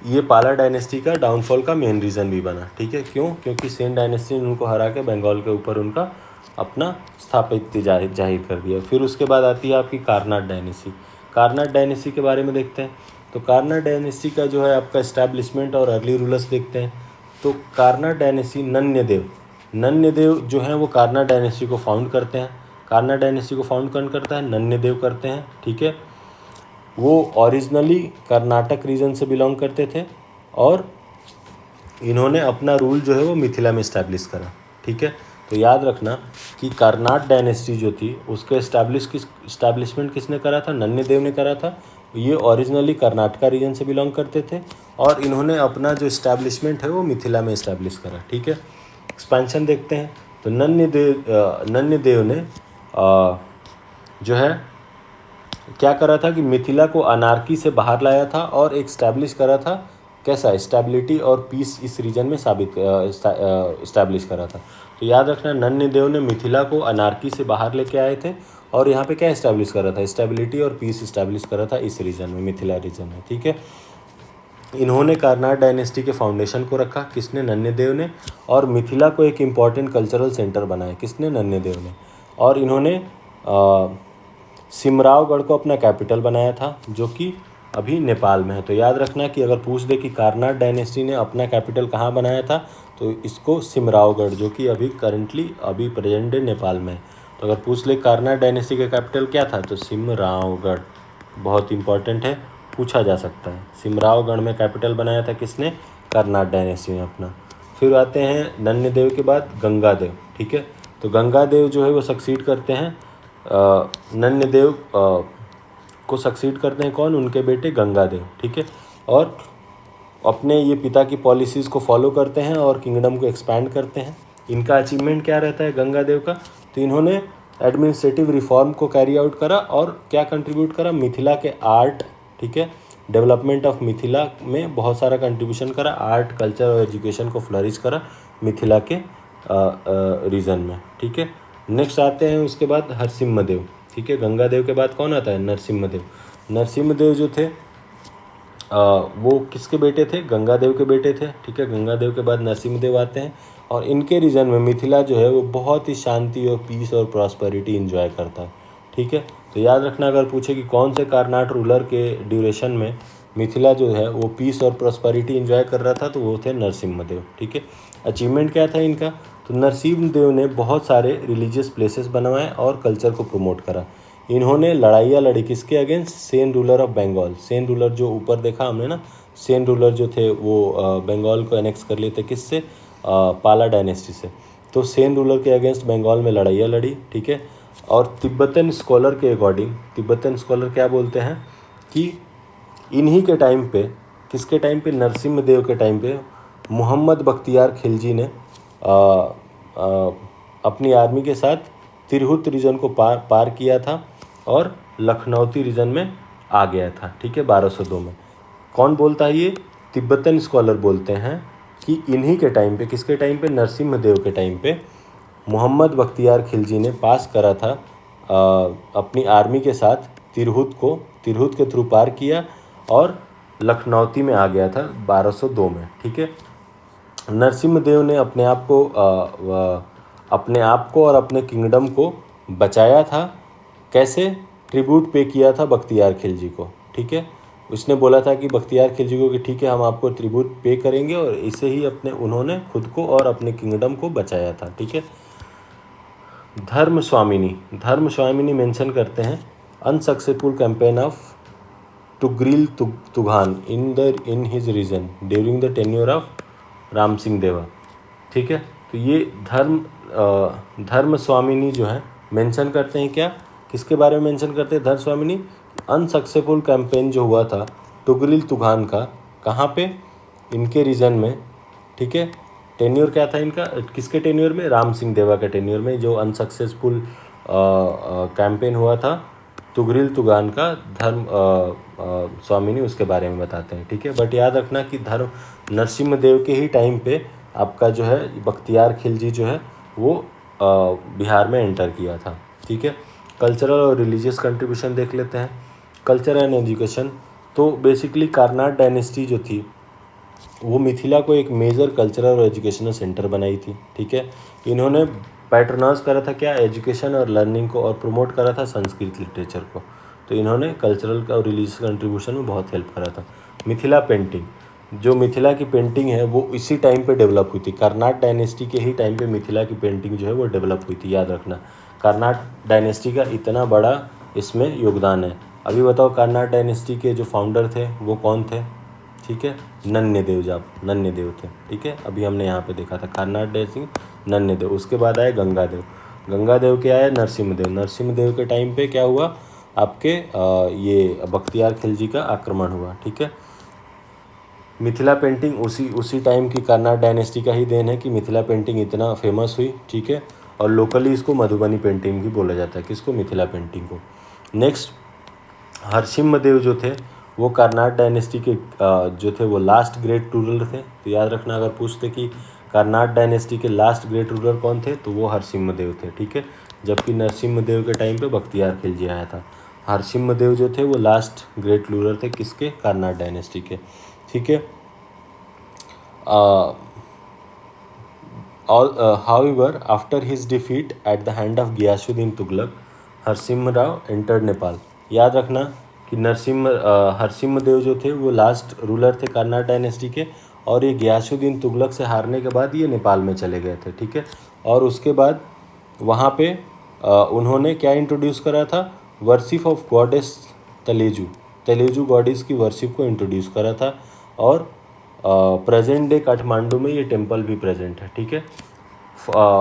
ये पाला डायनेस्टी का डाउनफॉल का मेन रीज़न भी बना, ठीक है। क्यों? क्योंकि सेन डायनेस्टी ने उनको हरा के बंगाल के ऊपर उनका अपना स्थापित जाहिर कर दिया। फिर उसके बाद आती है आपकी कारनाट डायनेस्टी। कारनाट डायनेस्टी के बारे में देखते हैं। तो कारनाट डायनेस्टी का जो है आपका इस्टेब्लिशमेंट और अर्ली रूलर्स देखते हैं। तो कारनाट डायनेस्टी नन्यदेव जो है वो कारनाट डायनेस्टी को फाउंड करते हैं। कारनाट डायनेस्टी को फाउंड कौन करता है? नन्यदेव करते हैं, ठीक है। वो ओरिजिनली कर्नाटक रीजन से बिलोंग करते थे और इन्होंने अपना रूल जो है वो मिथिला में इस्टेब्लिश करा, ठीक है। तो याद रखना कि कर्नाट डायनेस्टी जो थी उसके इस्टेब्लिशमेंट किसने करा था? नन्यदेव ने करा था। ये ओरिजिनली कर्नाटका रीजन से बिलोंग करते थे और इन्होंने अपना जो इस्टेब्लिशमेंट है वो मिथिला में इस्टेब्लिश करा, ठीक है। एक्सपेंशन देखते हैं। तो नन्यदेव ने जो है क्या करा था कि मिथिला को अनार्की से बाहर लाया था और एक इस्टेब्लिश करा था। कैसा? स्टेबिलिटी और पीस इस रीजन में इस्टेब्लिश करा था। तो याद रखना, नन्यदेव ने मिथिला को अनार्की से बाहर लेके आए थे और यहाँ पे क्या इस्टेब्लिश करा था? स्टेबिलिटी और पीस इस्टेब्लिश करा था इस रीजन में, मिथिला रीजन में, ठीक है। इन्होंने कारनाट डायनेस्टी के फाउंडेशन को रखा, किसने? नन्यदेव ने। और मिथिला को एक इम्पॉर्टेंट कल्चरल सेंटर बनाया, किसने? नन्यदेव ने। और इन्होंने सिमरावगढ़ को अपना कैपिटल बनाया था जो कि अभी नेपाल में है। तो याद रखना कि अगर पूछ दे कि कारनाट डायनेस्टी ने अपना कैपिटल कहाँ बनाया था तो इसको सिमरावगढ़, जो कि अभी प्रेजेंट डे नेपाल में है। तो अगर पूछ ले कारनाट डायनेस्टी का कैपिटल क्या था तो सिमरावगढ़, बहुत इंपॉर्टेंट है, पूछा जा सकता है। सिमरावगढ़ में कैपिटल बनाया था किसने? कारनाट डायनेस्टी ने अपना। फिर आते हैं नन्यदेव के बाद गंगादेव, ठीक है। तो गंगादेव जो है वो सक्सीड करते हैं नन्यदेव को सक्सीड करते हैं कौन? उनके बेटे गंगादेव, ठीक है। और अपने ये पिता की पॉलिसीज़ को फॉलो करते हैं और किंगडम को एक्सपैंड करते हैं। इनका अचीवमेंट क्या रहता है गंगादेव का? तो इन्होंने एडमिनिस्ट्रेटिव रिफॉर्म को कैरी आउट करा और क्या कंट्रीब्यूट करा? मिथिला के आर्ट, ठीक है, डेवलपमेंट ऑफ मिथिला में बहुत सारा कंट्रीब्यूशन करा, आर्ट कल्चर और एजुकेशन को फ्लरिश करा मिथिला के रीजन में, ठीक है। नेक्स्ट आते हैं उसके बाद हरसिम्हदेव, ठीक है। गंगादेव के बाद कौन आता है? नरसिम्हदेव। नरसिम्हदेव जो थे वो किसके बेटे थे? गंगादेव के बेटे थे, ठीक है। गंगादेव के बाद नरसिम्हदेव आते हैं और इनके रीजन में मिथिला जो है वो बहुत ही शांति और पीस और प्रॉस्पेरिटी इंजॉय करता है, ठीक है। तो याद रखना, अगर पूछे कि कौन से कार्नाट रूलर के ड्यूरेशन में मिथिला जो है वो पीस और प्रॉस्पेरिटी इंजॉय कर रहा था, तो वो थे नरसिम्हदेव, ठीक है। अचीवमेंट क्या था इनका? तो नरसिम्हदेव ने बहुत सारे रिलीजियस प्लेसेस बनवाए और कल्चर को प्रमोट करा। इन्होंने लड़ाइयाँ लड़ी किसके against? Sen ruler of Bengal. Sen ruler जो ऊपर देखा हमने ना, सेन रूलर जो थे वो बंगाल को एनेक्स कर लिए थे, किससे? पाला डायनेस्टी से। तो सेन रूलर के अगेंस्ट बंगाल में लड़ाइयाँ लड़ी, ठीक है। और तिब्बतन स्कॉलर के अकॉर्डिंग, तिब्बतन स्कॉलर क्या बोलते हैं कि इन्हीं के टाइम पे, किसके टाइम पे? नरसिम्हदेव के टाइम पे मोहम्मद बख्तियार खिलजी ने अपनी आर्मी के साथ तिरहुत रीजन को पार किया था और लखनौती रीजन में आ गया था, ठीक है, 1202 में। कौन बोलता है ये? तिब्बतन स्कॉलर बोलते हैं कि इन्हीं के टाइम पे, किसके टाइम पे? नरसिम्हदेव के टाइम पे मोहम्मद बख्तियार खिलजी ने पास करा था अपनी आर्मी के साथ तिरहुत के थ्रू पार किया और लखनौती में आ गया था 1202 में, ठीक है। नरसिम्हदेव ने अपने आप को और अपने किंगडम को बचाया था। कैसे? ट्रिब्यूट पे किया था बख्तियार खिलजी को, ठीक है। उसने बोला था कि बख्तियार खिलजी को कि ठीक है, हम आपको ट्रिब्यूट पे करेंगे, और इसे ही उन्होंने खुद को और अपने किंगडम को बचाया था, ठीक है। धर्मस्वामिनी मेंशन करते हैं unsuccessful campaign of Tughril Tughan in his region during the tenure of Ram Singh Deva, ठीक है। तो ये धर्मस्वामिनी जो है मेंशन करते हैं, क्या किसके बारे में मेंशन करते हैं? धर्मस्वामिनी अनसक्सेसफुल कैंपेन जो हुआ था टुगरिल तुघान का, कहाँ पे? इनके रीजन में, ठीक है। टेन्योर क्या था इनका? किसके टेन्योर में? राम सिंह देवा के टेन्योर में जो अनसक्सेसफुल कैंपेन हुआ था तुगरिल तुगान का, स्वामिनी उसके बारे में बताते हैं, ठीक है। बट याद रखना कि नरसिम्हदेव के ही टाइम पे आपका जो है बख्तियार खिलजी जो है वो बिहार में एंटर किया था, ठीक है। कल्चरल और रिलीजियस कंट्रीब्यूशन देख लेते हैं। कल्चर एंड एजुकेशन, तो बेसिकली कार्नाट डायनेस्टी जो थी वो मिथिला को एक मेजर कल्चरल और एजुकेशनल सेंटर बनाई थी, ठीक है। इन्होंने पैट्रोनाइज करा था क्या? एजुकेशन और लर्निंग को, और प्रमोट करा था संस्कृत लिटरेचर को। तो इन्होंने कल्चरल और रिलीजियस कंट्रीब्यूशन में बहुत हेल्प करा था। मिथिला पेंटिंग, जो मिथिला की पेंटिंग है वो इसी टाइम पे डेवलप हुई थी, कार्नाट डायनेस्टी के ही टाइम पे मिथिला की पेंटिंग जो है वो डेवलप हुई थी। याद रखना, कार्नाट डायनेस्टी का इतना बड़ा इसमें योगदान है। अभी बताओ, कार्नाट डायनेस्टी के जो फाउंडर थे वो कौन थे? ठीक है, नन्यदेव थे, ठीक है। अभी हमने यहाँ पे देखा था कार्नाट डायनेस्टी, नन्यदेव। उसके बाद आए गंगादेव के आए नरसिम्हदेव के टाइम पे क्या हुआ? आपके ये बख्तियार खिलजी का आक्रमण हुआ, ठीक है। मिथिला पेंटिंग उसी टाइम की कार्नाट डायनेस्टी का ही देन है कि मिथिला पेंटिंग इतना फेमस हुई, ठीक है। और लोकली इसको मधुबनी पेंटिंग भी बोला जाता है, किसको? मिथिला पेंटिंग को। नेक्स्ट, हरसिम्हदेव जो थे वो कार्नाट डायनेस्टी के जो थे वो लास्ट ग्रेट रूलर थे। तो याद रखना, अगर पूछते कि कार्नाट डायनेस्टी के लास्ट ग्रेट रूलर कौन थे, तो वो हरसिम्हदेव थे, ठीक है। जबकि नरसिम्हदेव के टाइम पे बख्तियार खिलजी आया था। हरसिम्हदेव जो थे वो लास्ट ग्रेट रूलर थे, किसके? कार्नाट डायनेस्टी के, ठीक है। However, after his defeat at the hand of Ghiyasuddin Tughlaq, Harasimharao entered Nepal. याद रखना कि हरसिम्हदेव जो थे वो लास्ट रूलर थे कार्नाट डायनेस्टी के, और ये गियासुद्दीन तुगलक से हारने के बाद ये नेपाल में चले गए थे, ठीक है। और उसके बाद वहाँ पे उन्होंने क्या इंट्रोड्यूस करा था? वर्शिप ऑफ गॉडेस तेलेजू गॉडेस की वर्शिप को इंट्रोड्यूस करा था। और प्रेजेंट डे काठमांडू में ये टेम्पल भी प्रेजेंट है, ठीक है।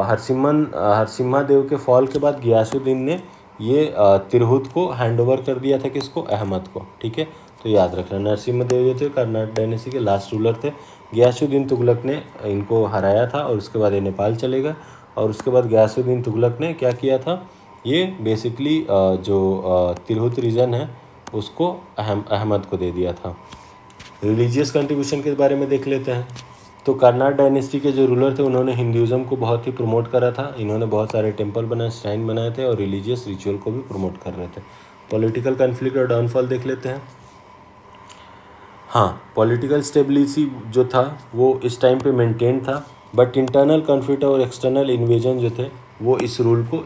हरसिम्हादेव के फॉल के बाद गियासुद्दीन ने ये तिरहुत को हैंड ओवर कर दिया था, किसको? अहमद को, ठीक है। तो याद रखना, नरसिम्हदेव जो थे कर्नाटक डायनेस्टी के लास्ट रूलर थे। गियासुद्दीन तुगलक ने इनको हराया था और उसके बाद ये नेपाल चले गए। और उसके बाद गियासुद्दीन तुगलक ने क्या किया था? ये बेसिकली जो तिरहुत रीजन है उसको अहमद को दे दिया था। रिलीजियस कंट्रीब्यूशन के बारे में देख लेते हैं। तो कर्नाड डायनेस्टी के जो रूलर थे उन्होंने हिंदुज़म को बहुत ही प्रमोट करा था। इन्होंने बहुत सारे टेम्पल बनाए, श्राइन बनाए थे और रिलीजियस रिचुअल को भी प्रमोट कर रहे थे। पॉलिटिकल कन्फ्लिक्ट और डाउनफॉल देख लेते हैं। हाँ, पॉलिटिकल स्टेबिलिटी जो था वो इस टाइम पे मेंटेन था, बट इंटरनल कॉन्फ्लिक्ट और एक्सटर्नल इन्वेजन जो थे वो इस रूल को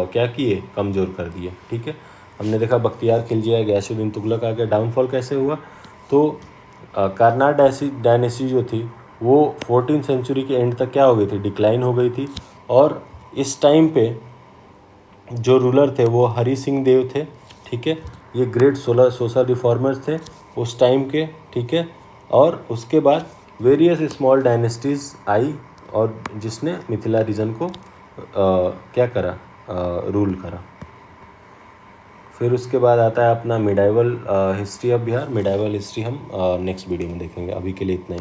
क्या किए, कमज़ोर कर दिए। ठीक है, हमने देखा बख्तियार खिलजी, गयासुद्दीन तुगलक आ गया। डाउनफॉल कैसे हुआ, तो कर्नाड डायनेस्टी जो थी वो 14th सेंचुरी के एंड तक क्या हो गई थी, डिक्लाइन हो गई थी। और इस टाइम पे जो रूलर थे वो हरि सिंह देव थे। ठीक है, ये ग्रेट सोशल रिफॉर्मर्स थे उस टाइम के। ठीक है, और उसके बाद वेरियस स्मॉल डायनेस्टीज़ आई और जिसने मिथिला रीजन को क्या करा, रूल करा। फिर उसके बाद आता है अपना medieval history of Bihar. Medieval history हम नेक्स्ट वीडियो में देखेंगे। अभी के लिए इतना ही।